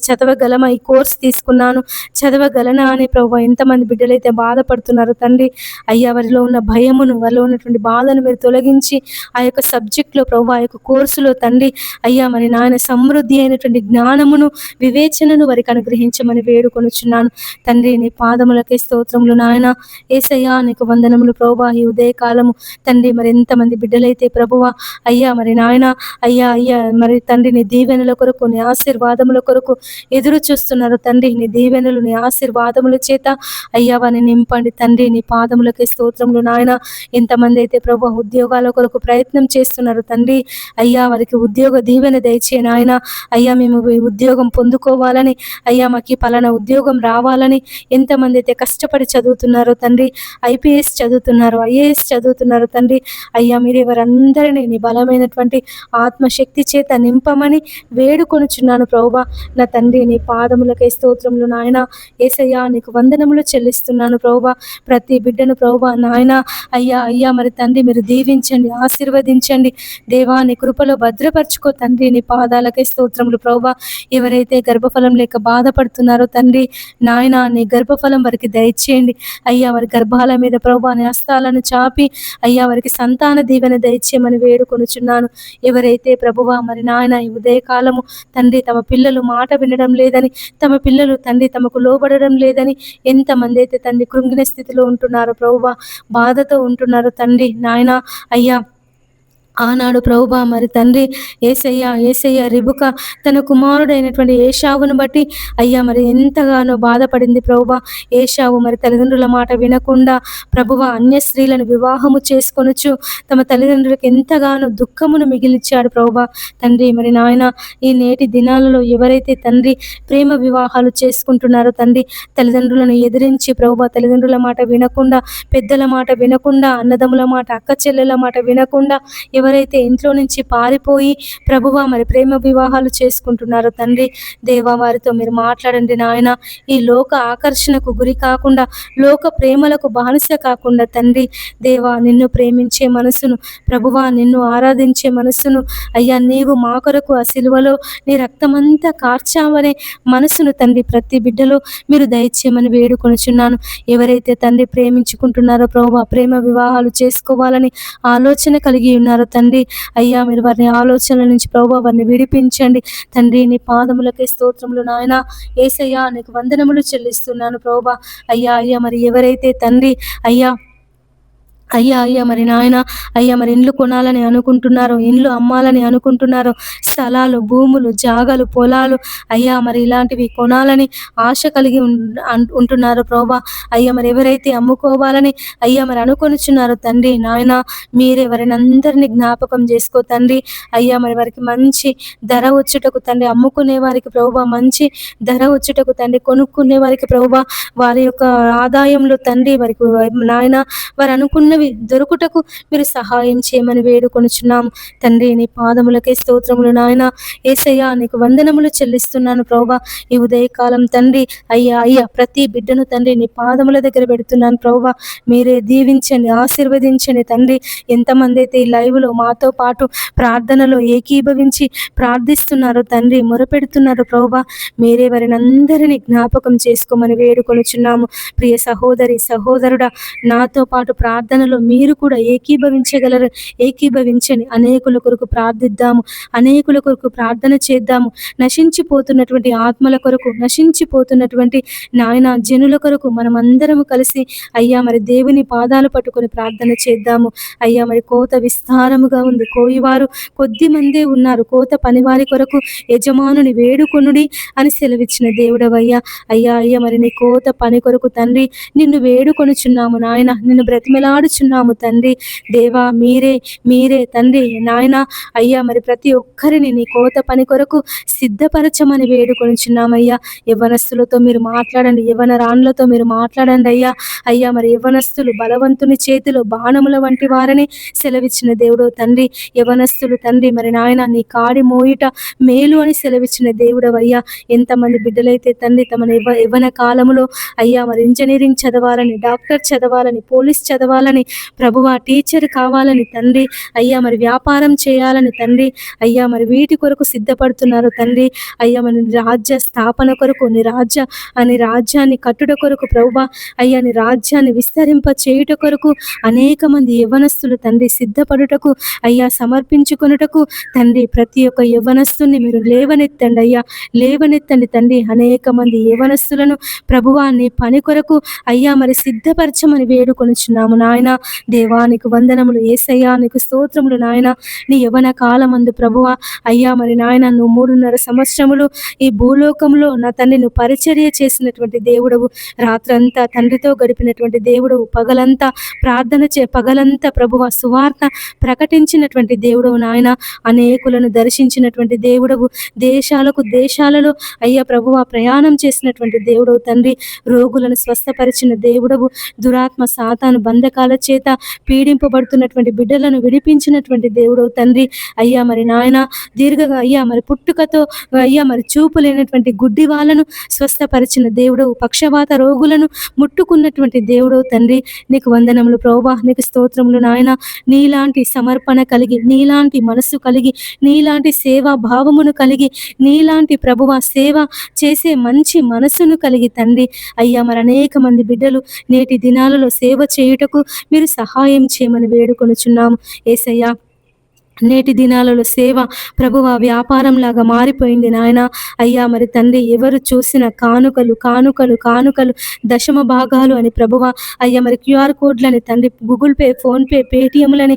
చదవగలమా ఈ కోర్స్ తీసుకున్నాను చదవగలనా అని ప్రభువా ఎంతమంది బిడ్డలైతే బాధపడుతున్నారు తండ్రి అయ్యా వారిలో ఉన్న భయమును వారిలో ఉన్నటువంటి బాధను మీరు తొలగించి ఆ యొక్క సబ్జెక్ట్లో ప్రభువా ఆ యొక్క కోర్సులో తండ్రి అయ్యా మరి నాయన సమృద్ధి అయినటువంటి జ్ఞానమును వివేచనను వారికి అనుగ్రహించమని వేడుకొనుచున్నాను తండ్రి. నీ పాదములకే స్తోత్రములు నాయన. యేసయ్యా నీకు వందనములు ప్రభువా. ఈ ఉదయకాలము తండ్రి మరి ఎంతమంది బిడ్డలైతే ప్రభువా అయ్యా మరి నాయన అయ్యా అయ్యా మరి తండ్రి నీ దీవెనల కొరకు నీ ఆశీర్వాదముల కొరకు ఎదురు చూస్తున్నారు తండ్రి. నీ దీవెనలు నీ ఆశీర్వాదముల చేత అయ్యా వారిని నింపండి తండ్రి. నీ పాదములకే స్తోత్రములు నాయన. ఎంతమంది అయితే ప్రభు ఉద్యోగాల కొరకు ప్రయత్నం చేస్తున్నారు తండ్రి అయ్యా వారికి ఉద్యోగ దీవెన దయచే నాయన. అయ్యా మేము ఈ ఉద్యోగం పొందుకోవాలని అయ్యా మాకు పలానా ఉద్యోగం రావాలని ఎంతమంది అయితే కష్టపడి చదువుతున్నారో తండ్రి IPS చదువుతున్నారు IAS చదువుతున్నారు తండ్రి అయ్యా మీరు ఎవరందరినీ నీ బలమైనటువంటి ఆత్మశక్తి చేత నింపమని వేడుకొనుచున్నాను ప్రభువా. నా తండ్రి నీ పాదములకై స్తోత్రములు నాయన. యేసయ్యా నీకు వందనములు చెల్లిస్తున్నాను ప్రభువా. ప్రతి బిడ్డను ప్రభువా నాయన అయ్యా అయ్యా మరి తండ్రి మీరు దీవించండి ఆశీర్వదించండి దేవా. నీ కృపలో భద్రపరచుకో తండ్రి. నీ పాదాలకై స్తోత్రములు ప్రభువా. ఎవరైతే గర్భఫలం లేక బాధపడుతున్నారో తండ్రి నాయన నీ గర్భఫలం వారికి దయచేయండి అయ్యా. వారి గర్భాల మీద ప్రభువా నీ హస్తాలను చాపి అయ్యా వారికి సంతాన దీవెన దయచేయమని వేడుకొనుచున్నాను. ఎవరైతే ప్రభువా మరి నాయన ఈ ఉదయకాలము తండ్రి తమ పిల్లలు మాట వినడం లేదని తమ పిల్లలు తండ్రి తమకు లోబడడం లేదని ఎంతమంది అయితే తండ్రి కృంగిన స్థితిలో ఉంటున్నారో ప్రభువా బాధతో ఉంటున్నారో తండ్రి నాయన అయ్యా. ఆనాడు ప్రభువా మరి తండ్రి ఏసయ్య రిబుక తన కుమారుడైనటువంటి ఏషావును బట్టి అయ్యా మరి ఎంతగానో బాధపడింది ప్రభువా. ఏషావు మరి తల్లిదండ్రుల మాట వినకుండా ప్రభువా అన్య స్త్రీలను వివాహము చేసుకొనుచు తమ తల్లిదండ్రులకు ఎంతగానో దుఃఖమును మిగిలిచ్చాడు ప్రభువా. తండ్రి మరి నాయన ఈ నేటి దినాలలో ఎవరైతే తండ్రి ప్రేమ వివాహాలు చేసుకుంటున్నారో తండ్రి తల్లిదండ్రులను ఎదిరించి ప్రభువా తల్లిదండ్రుల మాట వినకుండా పెద్దల మాట వినకుండా అన్నదమ్ముల మాట అక్క చెల్లెల మాట వినకుండా ఎవరైతే ఇంట్లో నుంచి పారిపోయి ప్రభువా మరి ప్రేమ వివాహాలు చేసుకుంటున్నారో తండ్రి దేవా, వారితో మీరు మాట్లాడండి నాయన. ఈ లోక ఆకర్షణకు గురి కాకుండా, లోక ప్రేమలకు బానిస కాకుండా తండ్రి దేవా, నిన్ను ప్రేమించే మనసును ప్రభువా, నిన్ను ఆరాధించే మనసును అయ్యా, నీవు మా కొరకు ఆ సిలువలో నీ రక్తమంతా కార్చావనే మనసును తండ్రి ప్రతి బిడ్డలో మీరు దయచేయమని వేడుకొనుచున్నాను. ఎవరైతే తండ్రి ప్రేమించుకుంటున్నారో ప్రభువా, ప్రేమ వివాహాలు చేసుకోవాలని ఆలోచన కలిగి ఉన్నారో తండ్రి అయ్యా, మీరు వారిని ఆలోచనల నుంచి ప్రభువా వారిని విడిపించండి తండ్రి. నీ పాదములకే స్తోత్రములు నాయన. యేసయ్యా, నీకు వందనములు చెల్లిస్తున్నాను ప్రభువా. అయ్యా అయ్యా మరి ఎవరైతే తండ్రి అయ్యా అయ్యా మరి నాయన అయ్యా మరి ఇండ్లు కొనాలని అనుకుంటున్నారు, ఇండ్లు అమ్మాలని అనుకుంటున్నారు, స్థలాలు, భూములు, జాగాలు, పొలాలు అయ్యా మరి ఇలాంటివి కొనాలని ఆశ కలిగి ఉంటున్నారు ప్రభా. అయ్యా మరి ఎవరైతే అమ్ముకోవాలని అయ్యా మరి అనుకొనిచున్నారో తండ్రి నాయన, మీరే వారిని అందరినీ జ్ఞాపకం చేసుకో తండ్రి. అయ్యా మరి వారికి మంచి ధర వచ్చుటకు తండ్రి, అమ్ముకునే వారికి ప్రభువా మంచి ధర వచ్చుటకు తండ్రి, కొనుక్కునే వారికి ప్రభువా వారి యొక్క ఆదాయంలో తండ్రి వారికి నాయన వారు అనుకున్న దొరుకుటకు మీరు సహాయం చేయమని వేడుకొనుచున్నాము తండ్రి. నీ పాదములకే స్తోత్రములు నాయన. యేసయ్యా, నీకు వందనములు చెల్లిస్తున్నాను ప్రభువా. ఈ ఉదయకాలం తండ్రి అయ్యా ప్రతి బిడ్డను తండ్రి నీ పాదముల దగ్గర పెడుతున్నాను ప్రభువా. మీరే దీవించండి, ఆశీర్వదించండి తండ్రి. ఎంతమంది అయితే ఈ లైవ్లో మాతో పాటు ప్రార్థనలో ఏకీభవించి ప్రార్థిస్తున్నారో తండ్రి, మొరపెడుతున్నారు ప్రభువా, మీరే వారిని అందరినీ జ్ఞాపకం చేసుకోమని వేడుకొనుచున్నాము. ప్రియ సహోదరి సహోదరుడా, నాతో పాటు ప్రార్థనలో మీరు కూడా ఏకీభవించండి. అనేకుల కొరకు ప్రార్థిద్దాము, అనేకుల కొరకు ప్రార్థన చేద్దాము. నశించిపోతున్నటువంటి ఆత్మల కొరకు, నశించిపోతున్నటువంటి నాయన జనుల కొరకు మనం అందరము కలిసి అయ్యా మరి దేవుని పాదాలు పట్టుకొని ప్రార్థన చేద్దాము. అయ్యా మరి కోత విస్తారముగా ఉంది, కోయివారు కొద్ది మందే ఉన్నారు. కోత పనివారి కొరకు యజమానుని వేడుకొనుడి అని సెలవిచ్చిన దేవుడవయ్యా. అయ్యా మరి నీ కోత పని కొరకు తండ్రి నిన్ను వేడుకొనుచున్నాము నాయన, నిన్ను బ్రతిమలాడుచున్నాము తండ్రి. దేవా, మీరే తండ్రి నాయన అయ్యా మరి ప్రతి ఒక్కరిని నీ కోత పని కొరకు సిద్ధపరచమని వేడుకొనుచున్నామయ్యా. యవ్వనస్తులతో మీరు మాట్లాడండి, యవ్వన రాణులతో మీరు మాట్లాడండి అయ్యా మరి యవ్వనస్తులు బలవంతుని చేతిలో బాణముల వంటి వారని సెలవిచ్చిన దేవుడు తండ్రి. యవ్వనస్తులు తండ్రి మరి నాయన నీ కాడి మోయుట మేలు అని సెలవిచ్చిన దేవుడవయ్యా. ఎంతమంది బిడ్డలైతే తండ్రి తమ యవ్వన కాలములో అయ్యా మరి ఇంజనీరింగ్ చదవాలని, డాక్టర్ చదవాలని, పోలీస్ చదవాలని ప్రభువా, టీచర్ కావాలని తండ్రి అయ్యా మరి వ్యాపారం చేయాలని తండ్రి అయ్యా మరి వీటి కొరకు సిద్ధపడుతున్నారు తండ్రి. అయ్యా మరి రాజ్య స్థాపన కొరకు, నీ రాజ్యాన్ని కట్టుట కొరకు ప్రభువా, అయ్యా నీ రాజ్యాన్ని విస్తరింప చేయుట కొరకు అనేక మంది యవ్వనస్తులు తండ్రి సిద్ధపడుటకు అయ్యా సమర్పించుకొనుటకు తండ్రి ప్రతి ఒక్క యవ్వనస్తుని మీరు లేవనెత్తండి అయ్యా, లేవనెత్తండి తండ్రి. అనేక మంది యవ్వనస్తులను ప్రభువా నీ పని కొరకు అయ్యా మరి సిద్ధపరచమని వేడుకొనుచున్నాము నాయన. దేవానికి వందనములు, యేసయ్యా నీకు స్తోత్రములు నాయన. నీ యవ్వన కాలమందు ప్రభువా అయ్యా మరి నాయన నువ్వు 3.5 సంవత్సరములు ఈ భూలోకంలో నా తండ్రి నువ్వు పరిచర్య చేసినటువంటి దేవుడవు, రాత్రంతా తండ్రితో గడిపినటువంటి దేవుడవు, పగలంతా ప్రభువా సువార్త ప్రకటించినటువంటి దేవుడవు నాయన. అనేకులను దర్శించినటువంటి దేవుడవు, దేశాలలో అయ్యా ప్రభువా ప్రయాణం చేసినటువంటి దేవుడవు తండ్రి. రోగులను స్వస్థపరిచిన దేవుడవు, దురాత్మ సాతాను బంధకాల చేత పీడింపబడుతున్నటువంటి బిడ్డలను విడిపించినటువంటి దేవుడవు తండ్రి. అయ్యా మరి నాయన దీర్ఘంగా అయ్యా మరి పుట్టుకతో అయ్యా మరి చూపు లేనటువంటి గుడ్డి వాళ్ళను స్వస్థపరిచిన దేవుడవు, పక్షవాత రోగులను ముట్టుకున్నటువంటి దేవుడవు తండ్రి. నీకు వందనములు ప్రభువా, నీకు స్తోత్రములు నాయన. నీలాంటి సమర్పణ కలిగి, నీలాంటి మనస్సు కలిగి, నీలాంటి సేవా భావమును కలిగి, నీలాంటి ప్రభువా సేవ చేసే మంచి మనసును కలిగి తండ్రి అయ్యా మరి అనేక మంది బిడ్డలు నేటి దినాలలో సేవ చేయుటకు మీరు సహాయం చేయమని వేడుకొనుచున్నాము యేసయ్యా. నేటి దినాలలో సేవ ప్రభువా వ్యాపారంలాగా మారిపోయింది నాయన. అయ్యా మరి తండ్రి ఎవరు చూసిన కానుకలు కానుకలు కానుకలు, దశమ భాగాలు అని ప్రభువా అయ్యా మరి QR కోడ్లని తండ్రి, గూగుల్ పే, ఫోన్పే, పేటిఎంలని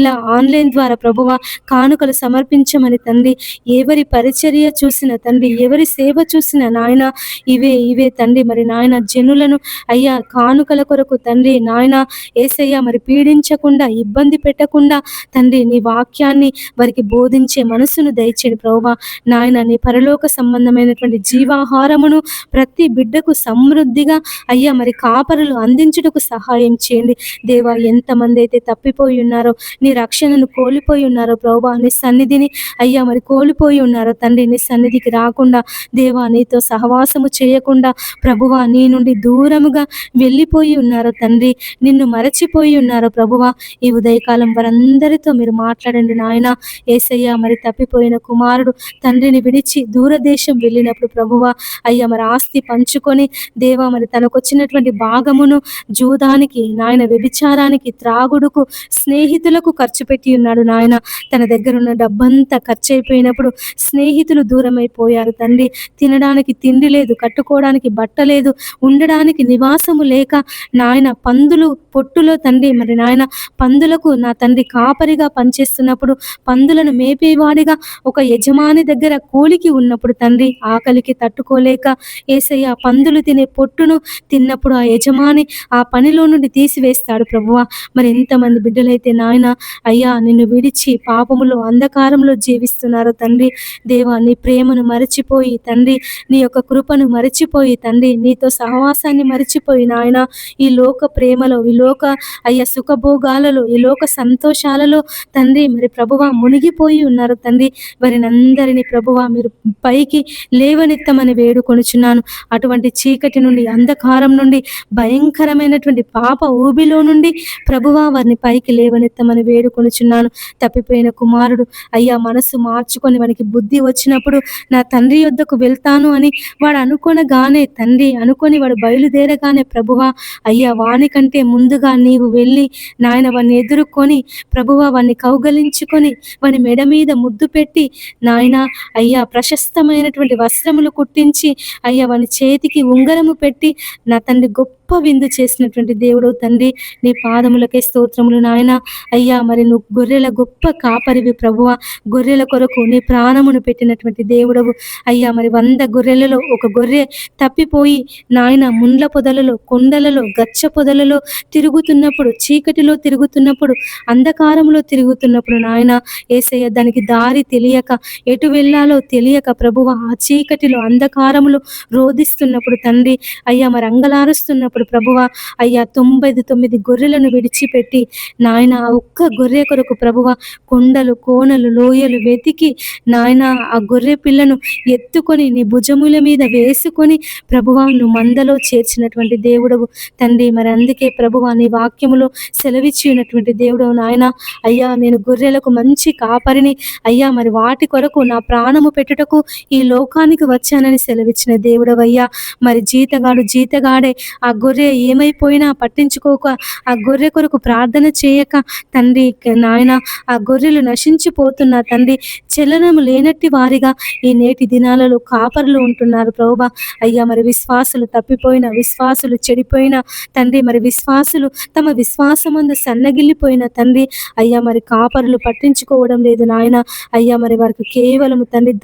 ఇలా ఆన్లైన్ ద్వారా ప్రభువా కానుకలు సమర్పించమని తండ్రి. ఎవరి పరిచర్య చూసిన తండ్రి, ఎవరి సేవ చూసిన నాయన ఇవే తండ్రి మరి నాయన జనులను అయ్యా కానుకల కొరకు తండ్రి నాయన యేసయ్యా మరి పీడించకుండా, ఇబ్బంది పెట్టకుండా తండ్రి నీ వాక్యాన్ని వారికి బోధించే మనసును దయచేయండి ప్రభువా. నాయన నీ పరలోక సంబంధమైనటువంటి జీవాహారమును ప్రతి బిడ్డకు సమృద్ధిగా అయ్యా మరి కాపరులు అందించుటకు సహాయం చేయండి దేవా. ఎంతమంది అయితే తప్పిపోయి ఉన్నారో, నీ రక్షణను కోల్పోయి ఉన్నారో ప్రభువా, నీ సన్నిధిని అయ్యా మరి కోల్పోయి ఉన్నారో తండ్రి, నీ సన్నిధికి రాకుండా దేవా, నీతో సహవాసము చేయకుండా ప్రభువా నీ నుండి దూరముగా వెళ్ళిపోయి ఉన్నారో తండ్రి, నిన్ను మరచిపోయి ఉన్నారో ప్రభువా. ఈ ఉదయకాలం వారందరితో మీరు మాట్లాడండి నాయన. యేసయ్య మరి తప్పిపోయిన కుమారుడు తండ్రిని విడిచి దూరదేశం వెళ్ళినప్పుడు ప్రభువా అయ్యా మరి ఆస్తి పంచుకొని దేవా మరి తనకొచ్చినటువంటి భాగమును జూదానికి నాయన, వ్యభిచారానికి, త్రాగుడుకు, స్నేహితులకు ఖర్చు పెట్టి ఉన్నాడు నాయన. తన దగ్గర ఉన్న డబ్బంతా ఖర్చు అయిపోయినప్పుడు స్నేహితులు దూరం అయిపోయారు తండ్రి. తినడానికి తిండి లేదు, కట్టుకోవడానికి బట్ట లేదు, ఉండడానికి నివాసము లేక నాయన పందులు పొట్టులో తండ్రి మరి నాయన పందులకు నా తండ్రి కాపరిగా పనిచేస్తున్నప్పుడు, పందులను మేపేవాడిగా ఒక యజమాని దగ్గర కూలికి ఉన్నప్పుడు తండ్రి, ఆకలికి తట్టుకోలేక యేసయ్య పందులు తినే పొట్టును తిన్నప్పుడు ఆ యజమాని ఆ పనిలో నుండి తీసివేస్తాడు ప్రభువా. మరి ఎంతమంది బిడ్డలైతే నాయన అయ్యా నిన్ను విడిచి పాపములో అంధకారంలో జీవిస్తున్నారో తండ్రి దేవా, నీ ప్రేమను మరచిపోయి తండ్రి, నీ యొక్క కృపను మరచిపోయి తండ్రి, నీతో సహవాసాన్ని మరచిపోయి నాయన ఈ లోక ప్రేమలో, ఈ లోక అయ్యా సుఖభోగాలలో, ఈ లోక సంతోషాలలో తండ్రి మరి ప్రభువా మునిగిపోయి ఉన్నారు తండ్రి. వారిని అందరినీ ప్రభువా మీరు పైకి లేవనెత్తమని వేడుకొనుచున్నాను. అటువంటి చీకటి నుండి, అంధకారం నుండి, భయంకరమైనటువంటి పాప ఊబిలో నుండి ప్రభువా వారిని పైకి లేవనెత్తమని వేడుకొనుచున్నాను. తప్పిపోయిన కుమారుడు అయ్యా మనసు మార్చుకొని వానికి బుద్ధి వచ్చినప్పుడు నా తండ్రి యొద్దకు వెళ్తాను అని వాడు అనుకొనగానే తండ్రి, అనుకొని వాడు బయలుదేరగానే ప్రభువా అయ్యా వానికంటే ముందుగా నీవు వెళ్ళి నాయన వాడిని ఎదుర్కొని ప్రభువా వాడిని కౌగలించుకొని వాని మెడ మీద ముద్దు పెట్టి నాయన అయ్యా ప్రశస్తమైనటువంటి వస్త్రములు కుట్టించి అయ్యా వాని చేతికి ఉంగరము పెట్టి నా తండ్రి గొప్ప విందు చేసినటువంటి దేవుడు తండ్రి, నీ పాదములకే స్తోత్రములు నాయన. అయ్యా మరి నువ్వు గొర్రెల గొప్ప కాపరివి ప్రభువా, గొర్రెల కొరకు నీ ప్రాణమును పెట్టినటువంటి దేవుడవు అయ్యా. మరి 100 గొర్రెలలో ఒక గొర్రె తప్పిపోయి నాయన ముండ్ల పొదలలో, కొండలలో, గచ్చ పొదలలో తిరుగుతున్నప్పుడు, చీకటిలో తిరుగుతున్నప్పుడు, అంధకారంలో తిరుగుతున్నప్పుడు నాయన యేసయ్య దానికి దారి తెలియక, ఎటు వెళ్ళాలో తెలియక ప్రభువా ఆ చీకటిలో అంధకారములో రోధిస్తున్నప్పుడు తండ్రి అయ్యా మరి అంగలారుస్తున్నప్పుడు ప్రభువా అయ్యా 99 గొర్రెలను విడిచిపెట్టి నాయన ఆ ఒక్క గొర్రె కొరకు ప్రభువా కొండలు, కోనలు, లోయలు వెతికి నాయన ఆ గొర్రె పిల్లను ఎత్తుకొని నీ భుజముల మీద వేసుకొని ప్రభువా నువ్వు మందలో చేర్చినటువంటి దేవుడవు తండ్రి. మరి అందుకే ప్రభువా నీ వాక్యములో సెలవిచ్చి ఉన్నటువంటి దేవుడవు నాయన. అయ్యా నేను గొర్రెలకు మంచి కాపరిని అయ్యా, మరి వాటి కొరకు నా ప్రాణము పెట్టుటకు ఈ లోకానికి వచ్చానని సెలవిచ్చిన దేవుడవయ్యా. మరి జీతగాడే ఆ గొర్రె ఏమైపోయినా పట్టించుకోక, ఆ గొర్రె కొరకు ప్రార్థన చేయక తండ్రి నాయన ఆ గొర్రెలు నశించిపోతున్నా తండ్రి, చలనము లేనట్టి వారిగా ఈ నేటి దినాలలో కాపరులు ఉంటున్నారు ప్రభువా. అయ్యా మరి విశ్వాసులు తప్పిపోయిన, విశ్వాసులు చెడిపోయిన తండ్రి, మరి విశ్వాసులు తమ విశ్వాసమందు సన్నగిల్లిపోయిన తండ్రి అయ్యా మరి కాపరులు పట్టించుకోవడం లేదు నాయన. అయ్యా మరి వారికి కేవలము తండ్రి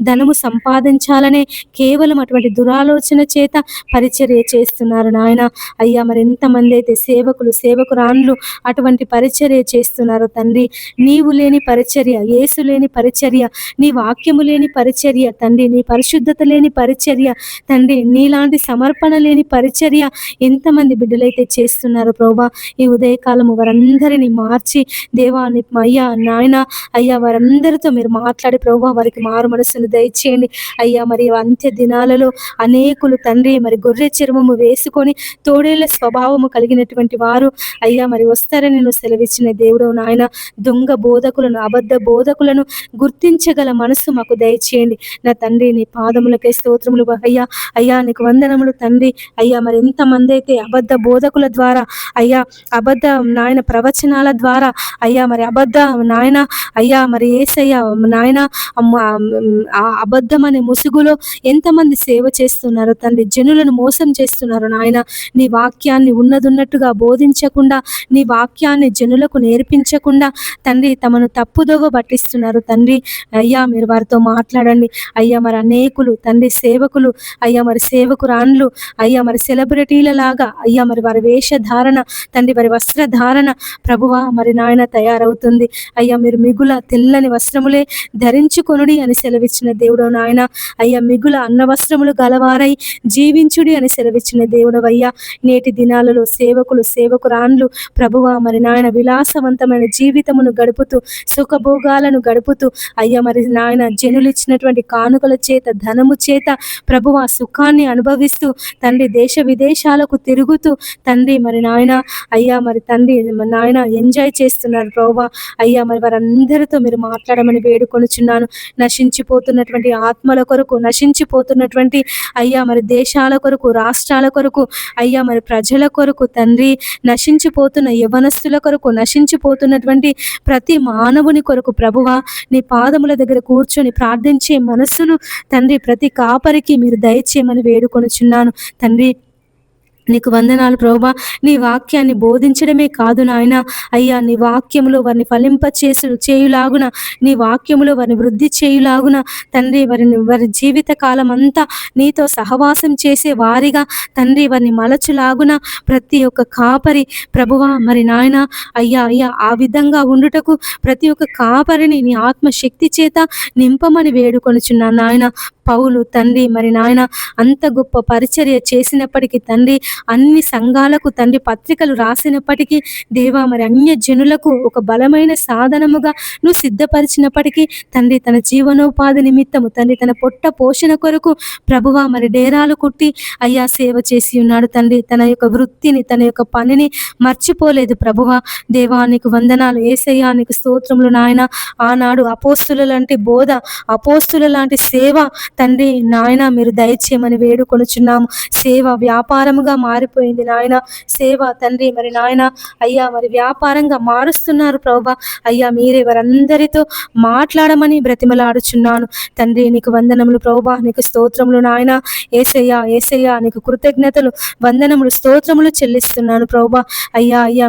ధనము సంపాదించాలనే కేవలం అటువంటి దురాలోచన చేత పరిచర్య చేస్తున్నారు నాయన. అయ్యా మరి ఎంతమంది అయితే సేవకురాండ్లు అటువంటి పరిచర్య చేస్తున్నారు తండ్రి. నీవు లేని పరిచర్య, యేసు లేని పరిచర్య, నీ వాక్యము లేని పరిచర్య తండ్రి, నీ పరిశుద్ధత లేని పరిచర్య తండ్రి, నీలాంటి సమర్పణ లేని పరిచర్య ఎంతమంది బిడ్డలైతే చేస్తున్నారు ప్రభువా. ఈ ఉదయకాలము వారందరినీ మార్చి దేవాన్ని అయ్యా నాయన అయ్యా వారందరితో మీరు మాట్లాడి ప్రభువా వారికి మారు మనసును దయచేయండి అయ్యా. మరి అంత్య దినాలలో అనేకులు తండ్రి మరి గొర్రె చర్మము వేసుకొని తోడేళ్ల స్వభావము కలిగినటువంటి వారు అయ్యా మరి వస్తారని నువ్వు సెలవిచ్చిన దేవుడు నాయన. దొంగ బోధకులను, అబద్ధ బోధకులను గుర్తించగల మనసు మాకు దయచేయండి నా తండ్రి. నీ పాదములకే స్తోత్రములు అయ్యా. అయ్యా నీకు వందనములు తండ్రి. అయ్యా మరి ఎంతమంది అయితే అబద్ధ బోధకుల ద్వారా అయ్యా, అబద్ధ నాయన ప్రవచనాల ద్వారా అయ్యా మరి అబద్ధ నాయన అయ్యా మరి యేసయ్య నాయన ఆ అబద్ధం అనే ముసుగులో ఎంతమంది సేవ చేస్తున్నారు తండ్రి, జనులను మోసం చేస్తున్నారు చేస్తున్నారు నాయన. నీ వాక్యాన్ని ఉన్నదున్నట్టుగా బోధించకుండా, నీ వాక్యాన్ని జనులకు నేర్పించకుండా తండ్రి తమను తప్పుదోవ పట్టిస్తున్నారు తండ్రి. అయ్యా మీరు వారితో మాట్లాడండి అయ్యా. మరి అనేకులు తండ్రి సేవకులు అయ్యా, మరి సేవకురాండ్లు అయ్యా, మరి సెలబ్రిటీల లాగా అయ్యా, మరి వారి వేషధారణ తండ్రి, వారి వస్త్రధారణ ప్రభువా మరి నాయన తయారవుతుంది అయ్యా. మీరు మిగుల తెల్లని వస్త్రములే ధరించుకొనుడి అని సెలవిచ్చిన దేవుడు నాయన. అయ్యా మిగుల అన్న వస్త్రములు గలవారై జీవించుడి అని సెలవిచ్చిన దేవుడు అయ్యా. నేటి దినాలలో సేవకులు సేవకురాండ్లు ప్రభువా మరి నాయన విలాసవంతమైన జీవితమును గడుపుతూ, సుఖభోగాలను గడుపుతూ అయ్యా మరి నాయన జనులు ఇచ్చినటువంటి కానుకల చేత, ధనము చేత ప్రభువా సుఖాన్ని అనుభవిస్తూ తండ్రి దేశ విదేశాలకు తిరుగుతూ తండ్రి మరి నాయన అయ్యా మరి తండ్రి నాయన ఎంజాయ్ చేస్తున్నారు ప్రభువా. అయ్యా మరి వారందరితో మీరు మాట్లాడమని వేడుకొనుచున్నాను. నశించిపోతున్నటువంటి ఆత్మల కొరకు, నశించిపోతున్నటువంటి అయ్యా మరి దేశాల కొరకు, రాష్ట్రాల కొరకు అయ్యా మరి ప్రజల కొరకు తండ్రి, నశించిపోతున్న యవనస్తుల కొరకు, నశించిపోతున్నటువంటి ప్రతి మానవుని కొరకు ప్రభువా నీ పాదముల దగ్గర కూర్చొని ప్రార్థించే మనస్సును తండ్రి ప్రతి కాపరికి మీరు దయచేయమని వేడుకొనుచున్నాను తండ్రి. నీకు వందనాలు ప్రభువా. నీ వాక్యాన్ని బోధించడమే కాదు నాయన అయ్యా, నీ వాక్యములో వారిని ఫలింప చేయులాగున, నీ వాక్యములో వారిని వృద్ధి చేయులాగున తండ్రి, వారి జీవిత కాలం అంతా నీతో సహవాసం చేసే వారిగా తండ్రి వారిని మలచులాగున ప్రతి ఒక్క కాపరి ప్రభువా మరి నాయన అయ్యా అయ్యా ఆ విధంగా ఉండుటకు ప్రతి ఒక్క కాపరిని నీ ఆత్మశక్తి చేత నింపమని వేడుకొనుచున్నాను నాయన. పౌలు తండ్రి మరి నాయన అంత గొప్ప పరిచర్య చేసినప్పటికీ తండ్రి, అన్ని సంఘాలకు తండ్రి పత్రికలు రాసినప్పటికీ దేవా మరి అన్య జనులకు ఒక బలమైన సాధనముగా నువ్వు సిద్ధపరిచినప్పటికీ తండ్రి తన జీవనోపాధి నిమిత్తము తండ్రి తన పొట్ట పోషణ కొరకు ప్రభువా మరి డేరాలు కుట్టి అయ్యా సేవ చేసి ఉన్నాడు తండ్రి. తన యొక్క వృత్తిని, తన యొక్క పనిని మర్చిపోలేదు ప్రభువా. దేవానికి వందనాలు యేసయ్యా, నీకు స్తోత్రములు నాయన. ఆనాడు అపోస్తుల లాంటి బోధ, అపోస్తుల లాంటి సేవ తండ్రి నాయన మీరు దయచేయమని వేడుకొనుచున్నాము. సేవ వ్యాపారముగా మారిపోయింది నాయన. సేవ తండ్రి మరి నాయన అయ్యా మరి వ్యాపారంగా మారుస్తున్నారు ప్రభువా. అయ్యా మీరే వారందరితో మాట్లాడమని బ్రతిమలాడుచున్నాను తండ్రి. నీకు వందనములు ప్రభువా, నీకు స్తోత్రములు నాయన. యేసయ్యా యేసయ్యా నీకు కృతజ్ఞతలు, వందనములు, స్తోత్రములు చెల్లిస్తున్నాను ప్రభువా. అయ్యా అయ్యా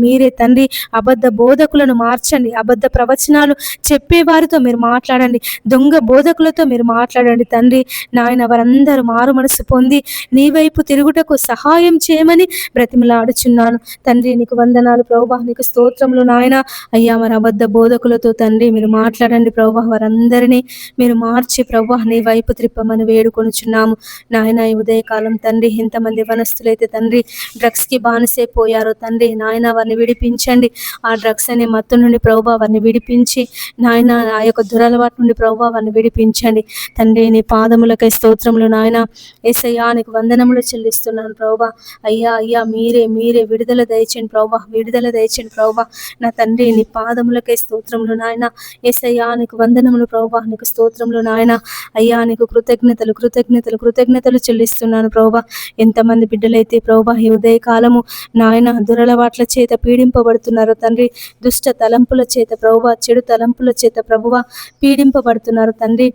మీరే తండ్రి అబద్ధ బోధకులను మార్చండి. అబద్ధ ప్రవచనాలు చెప్పేవారితో మీరు మాట్లాడండి. దొంగ బోధకులతో మీరు మాట్లాడండి తండ్రి నాయన. వారందరూ మారు మనసు పొంది నీ వైపు తిరుగుటకు సహాయం చేయమని బ్రతిమలాడుచున్నాను తండ్రి. నీకు వందనాలు ప్రభువా, నీకు స్తోత్రములు నాయన. అయ్యా మరి అబద్ధ బోధకులతో తండ్రి మీరు మాట్లాడండి ప్రభువా. వారందరినీ మీరు మార్చి ప్రభువా నీ వైపు త్రిప్పమని వేడుకొనుచున్నాము నాయన. ఈ ఉదయకాలం తండ్రి ఎంతమంది వనస్తులైతే తండ్రి డ్రగ్స్కి బానిసైపోయారో తండ్రి నాయన వారిని విడిపించండి. ఆ డ్రగ్స్ అనే మత్తు నుండి ప్రభువా వారిని విడిపించి నాయన ఆ యొక్క దురలవాటు నుండి ప్రభువా వారిని విడిపించండి తండ్రి. నీ పాదములకై స్తోత్రములు నాయన. యేసయ్యా నీకు వందనములు చెల్లిస్తున్నాను ప్రభువా. అయ్యా అయ్యా మీరే విడుదల దయచేయండి ప్రభువా, విడుదల దయచేయండి ప్రభువా. నా తండ్రి నీ పాదములకై స్తోత్రములు నాయన. యేసయ్యా నీకు వందనములు ప్రభువా, నీకు స్తోత్రములు నాయన. అయ్యా నీకు కృతజ్ఞతలు చెల్లిస్తున్నాను ప్రభువా. ఎంతమంది బిడ్డలైతే ప్రభువా ఈ ఉదయకాలము నాయన దురలవాట్ల చేత పీడింపబడుతున్నారు తండ్రి, దుష్ట తలంపుల చేత ప్రభువా, చెడు తలంపుల చేత ప్రభువా పీడింపబడుతున్నారు తండ్రి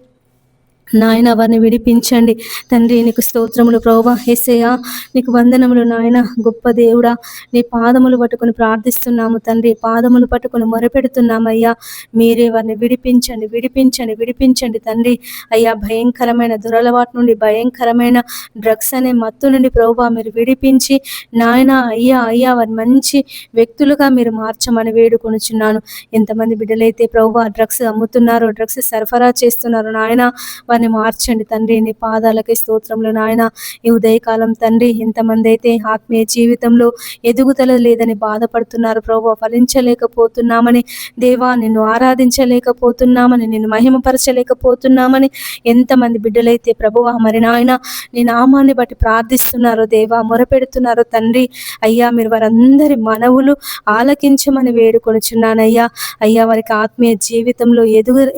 నాయన. వారిని విడిపించండి తండ్రి. నీకు స్తోత్రములు ప్రభువా. యేసయ్యా నీకు వందనములు నాయన. గొప్ప దేవుడా నీ పాదములు పట్టుకొని ప్రార్థిస్తున్నాము తండ్రి, పాదములు పట్టుకొని మొరపెడుతున్నామయ్యా. మీరే వారిని విడిపించండి తండ్రి. అయ్యా భయంకరమైన దురలవాటు నుండి, భయంకరమైన డ్రగ్స్ అనే మత్తు నుండి ప్రభువా మీరు విడిపించి నాయన అయ్యా వారి మంచి వ్యక్తులుగా మీరు మార్చమని వేడుకొనుచున్నాను. ఎంతమంది బిడ్డలైతే ప్రభువా డ్రగ్స్ అమ్ముతున్నారో, డ్రగ్స్ సరఫరా చేస్తున్నారు నాయన, వారిని మార్చండి తండ్రి. నీ పాదాలకి స్తోత్రములు నాయన. ఈ ఉదయకాలం తండ్రి ఎంతమంది అయితే ఆత్మీయ జీవితంలో ఎదుగుదల లేదని బాధపడుతున్నారు ప్రభువా, ఫలించలేకపోతున్నామని దేవా, నిన్ను ఆరాధించలేకపోతున్నామని, నిన్ను మహిమపరచలేకపోతున్నామని ఎంతమంది బిడ్డలైతే ప్రభువా మరి నాయన నీ నామాన్ని బట్టి ప్రార్థిస్తున్నారో దేవా, మొరపెడుతున్నారో తండ్రి. అయ్యా మీరు వారందరి మనవులు ఆలకించమని వేడుకొనుచున్నానయ్యా. అయ్యా వారికి ఆత్మీయ జీవితంలో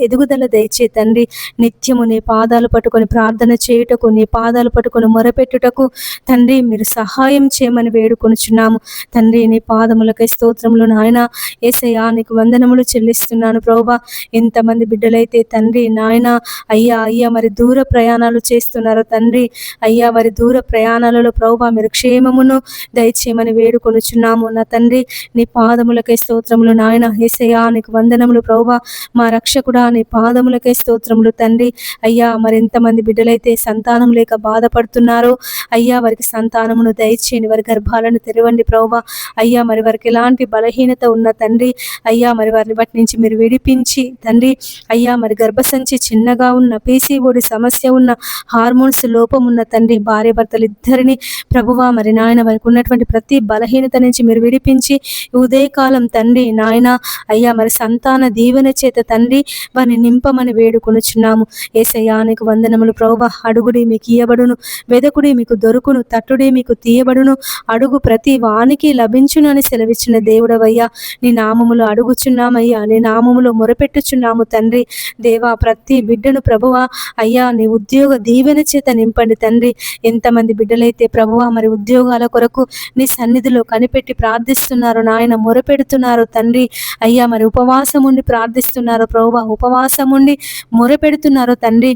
ఎదుగుదల దయచే తండ్రి. నిత్యము నీ పాదాలు పట్టుకొని ప్రార్థన చేయుటకు, నీ పాదాలు పట్టుకొని మొరపెట్టుటకు తండ్రి మీరు సహాయం చేయమని వేడుకొనుచున్నాము. తండ్రి నీ పాదములకై స్తోత్రములు నాయన. యేసయ్యా నీకు వందనములు చెల్లిస్తున్నాను ప్రభువా. ఎంతమంది బిడ్డలైతే తండ్రి నాయన అయ్యా మరి దూర ప్రయాణాలు చేస్తున్నారు తండ్రి. అయ్యా వారి దూర ప్రయాణాలలో ప్రభువా మీరు క్షేమమును దయచేయమని వేడుకొనుచున్నాము. నా తండ్రి నీ పాదములకై స్తోత్రములు నాయన. యేసయ్యా నీకు వందనములు ప్రభువా. మా రక్షకుడా నీ పాదములకై స్తోత్రములు తండ్రి. అయ్యా మరి ఎంతమంది బిడ్డలైతే సంతానం లేక బాధపడుతున్నారో అయ్యా వారికి సంతానమును దయచేయండి, వారి గర్భాలను తెరవండి ప్రభువా. అయ్యా మరి వారికి ఎలాంటి బలహీనత ఉన్న తండ్రి అయ్యా మరి వారిని వాటి నుంచి మీరు విడిపించి తండ్రి అయ్యా మరి గర్భసంచి చిన్నగా ఉన్న, పీసీఓడి సమస్య ఉన్న, హార్మోన్స్ లోపం ఉన్న తండ్రి భార్య భర్తలు ఇద్దరిని ప్రభువా మరి నాయన వారికి ఉన్నటువంటి ప్రతి బలహీనత నుంచి మీరు విడిపించి ఉదయకాలం తండ్రి నాయన అయ్యా మరి సంతాన దీవెన చేత తండ్రి వారిని నింపమని వేడుకొనుచున్నాము. యేసయ్యా నీకు వందనములు ప్రభువా. అడుగుడి మీకు ఇయ్యబడును, వెదకుడి మీకు దొరుకును, తట్టుడి మీకు తీయబడును, అడుగు ప్రతి వానికి లభించును అని సెలవిచ్చిన దేవుడవయ్యా. నీ నామములో అడుగుచున్నామయ్యా, నీ నామములో మొరపెట్టుచున్నాము తండ్రి. దేవా ప్రతి బిడ్డను ప్రభువా అయ్యా నీ ఉద్యోగ దీవెన చేత నింపండి తండ్రి. ఎంతమంది బిడ్డలైతే ప్రభువా మరి ఉద్యోగాల కొరకు నీ సన్నిధిలో కనిపెట్టి ప్రార్థిస్తున్నారు నాయన, మొరపెడుతున్నారు తండ్రి. అయ్యా మరి ఉపవాసం ఉండి ప్రార్థిస్తున్నారు ప్రభువా, ఉపవాసం ఉండి మొరపెడుతున్నారు తండ్రి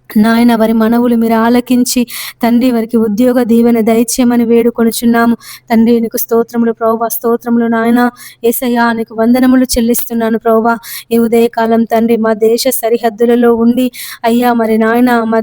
నాయన. వారి మనవులు మీరు ఆలకించి తండ్రి వారికి ఉద్యోగ దీవెన దయచేయమని వేడుకొనుచున్నాము తండ్రి. నీకు స్తోత్రములు ప్రభువా, స్తోత్రములు నాయన. యేసయ్యా నీకు వందనములు చెల్లిస్తున్నాను ప్రభువా. ఈ ఉదయకాలం తండ్రి మా దేశ సరిహద్దులలో ఉండి అయ్యా మరి నాయన మా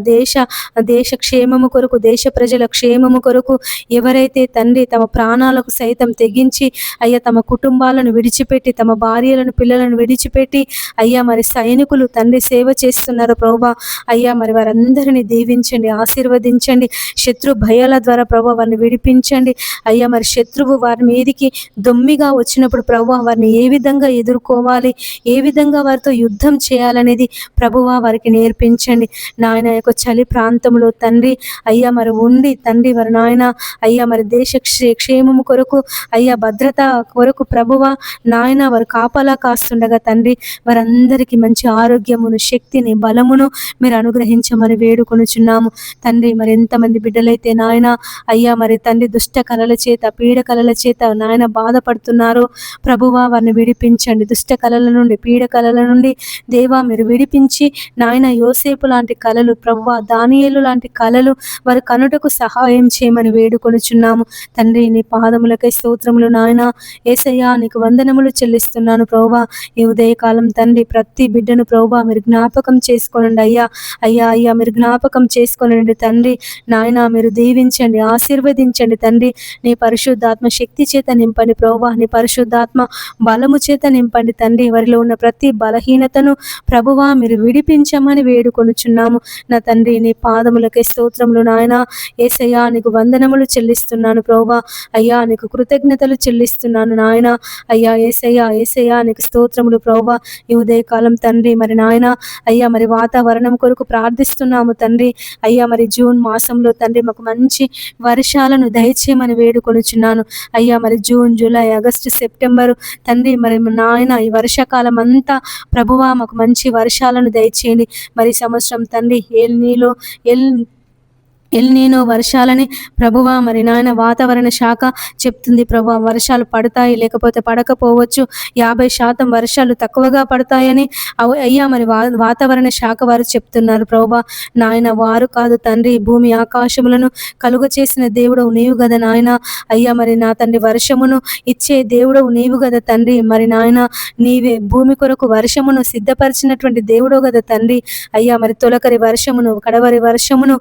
దేశ క్షేమము కొరకు, దేశ ప్రజల క్షేమము కొరకు ఎవరైతే తండ్రి తమ ప్రాణాలకు సైతం తెగించి అయ్యా తమ కుటుంబాలను విడిచిపెట్టి, తమ భార్యలను పిల్లలను విడిచిపెట్టి అయ్యా మరి సైనికులు తండ్రి సేవ చేస్తున్నారు ప్రభువా. అయ్యా మరి వారందరినీ దీవించండి, ఆశీర్వదించండి. శత్రు భయాల ద్వారా ప్రభువా వారిని విడిపించండి. అయ్యా మరి శత్రువు వారి మీదికి దొమ్మిగా వచ్చినప్పుడు ప్రభువా వారిని ఏ విధంగా ఎదుర్కోవాలి, ఏ విధంగా వారితో యుద్ధం చేయాలనేది ప్రభువా వారికి నేర్పించండి నాయన. యొక్క చలి ప్రాంతంలో తండ్రి అయ్యా మరి ఉండి తండ్రి వారి నాయన అయ్యా మరి దేశ క్షేమము కొరకు అయ్యా భద్రత కొరకు ప్రభువా నాయన వారు కాపలా కాస్తుండగా తండ్రి వారందరికీ మంచి ఆరోగ్యమును, శక్తిని, బలమును మీరు అనుగ్రహించమని వేడుకొనుచున్నాము తండ్రి. మరి ఎంతమంది బిడ్డలైతే నాయన అయ్యా మరి తండ్రి దుష్ట కళల చేత, పీడ కళల చేత నాయన బాధపడుతున్నారో ప్రభువా వారిని విడిపించండి. దుష్ట కళల నుండి, పీడ కళల నుండి దేవా మీరు విడిపించి నాయన యోసేపు లాంటి కళలు ప్రభువా, దానియేలు లాంటి కళలు వారి కనుటకు సహాయం చేయమని వేడుకొనుచున్నాము తండ్రి. నీ పాదములకై స్తోత్రములు నాయన. యేసయ్యా నీకు వందనములు చెల్లిస్తున్నాను ప్రభువా. ఈ ఉదయకాలం తండ్రి ప్రతి బిడ్డను ప్రభువా మీరు జ్ఞాపకం చేసుకోనండి అయ్యా. అయ్యా మీరు జ్ఞాపకం చేసుకోనండి తండ్రి నాయన. మీరు దీవించండి, ఆశీర్వదించండి తండ్రి. నీ పరిశుద్ధాత్మ శక్తి చేత నింపండి ప్రభువా, నీ పరిశుద్ధాత్మ బలము చేత నింపండి తండ్రి. వారిలో ఉన్న ప్రతి బలహీనతను ప్రభువా మీరు విడిపించమని వేడుకొనుచున్నాము నా తండ్రి. నీ పాదములకే స్తోత్రములు నాయన. యేసయ్యా నీకు వందనములు చెల్లిస్తున్నాను ప్రభువా. అయ్యా నీకు కృతజ్ఞతలు చెల్లిస్తున్నాను నాయన. అయ్యా యేసయ్యా నీకు స్తోత్రములు ప్రభువా. ఈ ఉదయకాలం తండ్రి మరి నాయన అయ్యా మరి వాతావరణం కొరకు ప్రార్థిస్తున్నాము తండ్రి. అయ్యా మరి జూన్ మాసంలో తండ్రి మాకు మంచి వర్షాలను దయచేయమని వేడుకొనుచున్నాను అయ్యా. మరి జూన్, జూలై, ఆగస్టు, సెప్టెంబరు తండ్రి మరి నాయన ఈ వర్షాకాలం అంతా ప్రభువా మాకు మంచి వర్షాలను దయచేయండి. మరి సంవత్సరం తండ్రి ఎల్నీనో వర్షాలని ప్రభువా మరి నాయన వాతావరణ శాఖ చెప్తుంది ప్రభువా. వర్షాలు పడతాయి, లేకపోతే పడకపోవచ్చు. 50% వర్షాలు తక్కువగా పడతాయని అయ్యా మరి వాతావరణ శాఖ వారు చెప్తున్నారు ప్రభువా. నాయన వారు కాదు తండ్రి, భూమి ఆకాశములను కలుగ చేసిన దేవుడవు నీవు కదా నాయన. అయ్యా మరి నా తండ్రి వర్షమును ఇచ్చే దేవుడవు నీవు కదా తండ్రి. మరి నాయన నీవే భూమి కొరకు వర్షమును సిద్ధపరిచినటువంటి దేవుడవు కదా తండ్రి. అయ్యా మరి తొలకరి వర్షమును, కడవరి వర్షమును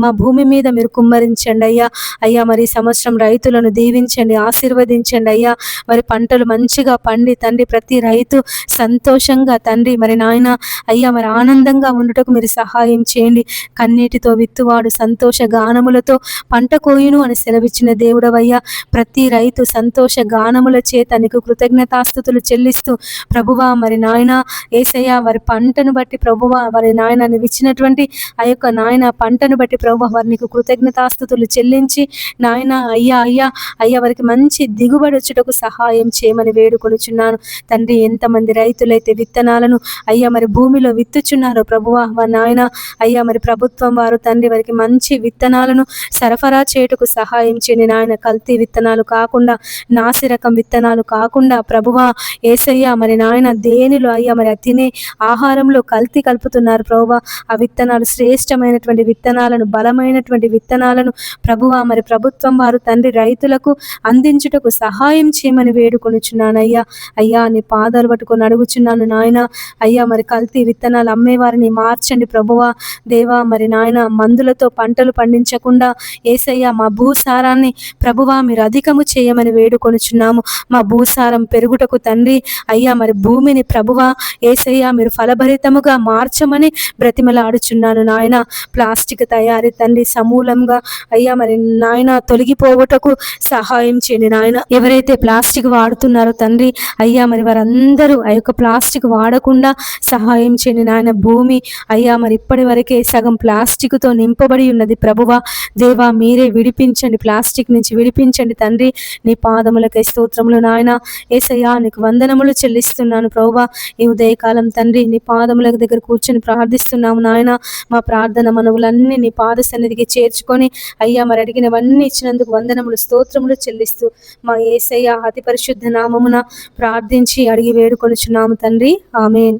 మా భూమి మీద మీరు కుమ్మరించండి అయ్యా. అయ్యా మరి సంవత్సరం రైతులను దీవించండి, ఆశీర్వదించండి అయ్యా. మరి పంటలు మంచిగా పండి తండ్రి ప్రతి రైతు సంతోషంగా తండ్రి మరి నాయన అయ్యా మరి ఆనందంగా ఉండుటకు మీరు సహాయం చేయండి. కన్నీటితో విత్తువాడు సంతోష గానములతో పంట కోయును అని సెలవిచ్చిన దేవుడవయ్యా. ప్రతి రైతు సంతోష గానముల చేత నీకు కృతజ్ఞతాస్తుతులు చెల్లిస్తూ ప్రభువా మరి నాయన యేసయ్యా వారి పంటను బట్టి ప్రభువా వారి నాయన నీవు ఇచ్చినటువంటి ఆ యొక్క నాయన పంటను బట్టి ప్రభు ప్రభా వారి నీకు కృతజ్ఞతాస్తుతులు చెల్లించి నాయన అయ్యా వారికి మంచి దిగుబడి వచ్చుటకు సహాయం చేయమని వేడుకొనుచున్నాను తండ్రి. ఎంతమంది రైతులైతే విత్తనాలను అయ్యా మరి భూమిలో విత్తుచున్నారో ప్రభువా వారి నాయన అయ్యా మరి ప్రభుత్వం వారు తండ్రి వారికి మంచి విత్తనాలను సరఫరా చేయుటకు సహాయం చేయని నాయన. కల్తీ విత్తనాలు కాకుండా, నాసి రకం విత్తనాలు కాకుండా ప్రభువా యేసయ్యా మరి నాయన దేనిలో అయ్యా మరి తినే ఆహారంలో కల్తీ కలుపుతున్నారు ప్రభువా. ఆ విత్తనాలు శ్రేష్టమైనటువంటి విత్తనాలను, బలమైనటువంటి విత్తనాలను ప్రభువా మరి ప్రభుత్వం వారు తండ్రి రైతులకు అందించుటకు సహాయం చేయమని వేడుకొనుచున్నాను అయ్యా నీ పాదాలు పట్టుకొని అడుగుచున్నాను నాయన. అయ్యా మరి కల్తీ విత్తనాలు అమ్మేవారిని మార్చండి ప్రభువా. దేవా మరి నాయన మందులతో పంటలు పండించకుండా యేసయ్యా మా భూసారాన్ని ప్రభువా మీరు అధికము చేయమని వేడుకొనుచున్నాము. మా భూసారం పెరుగుటకు తండ్రి అయ్యా మరి భూమిని ప్రభువా యేసయ్యా మీరు ఫలభరితముగా మార్చమని బ్రతిమలాడుచున్నాను నాయన. ప్లాస్టిక్ తయారీ తండ్రి సమూలంగా అయ్యా మరి నాయన తొలగిపోవటకు సహాయం చేయండి నాయన. ఎవరైతే ప్లాస్టిక్ వాడుతున్నారో తండ్రి అయ్యా మరి వారందరూ ఆ యొక్క ప్లాస్టిక్ వాడకుండా సహాయం చేయండి నాయన. భూమి అయ్యా మరి ఇప్పటి వరకే సగం ప్లాస్టిక్తో నింపబడి ఉన్నది ప్రభువా. దేవా మీరే విడిపించండి, ప్లాస్టిక్ నుంచి విడిపించండి తండ్రి. నీ పాదములకై స్తోత్రములు నాయన. యేసయ్యా నీకు వందనములు చెల్లిస్తున్నాను ప్రభువా. ఈ ఉదయకాలం తండ్రి నీ పాదముల దగ్గర కూర్చొని ప్రార్థిస్తున్నాము నాయన. మా ప్రార్థన మనవులన్నీ నీ పాద సన్నిధికి చేర్చుకొని అయ్యా మరి అడిగినవన్నీ ఇచ్చినందుకు వందనములు స్తోత్రములు చెల్లిస్తూ మా యేసయ్య అతి పరిశుద్ధ నామమున ప్రార్థించి అడిగి వేడుకొనుచున్నాము తండ్రి. ఆమేన్.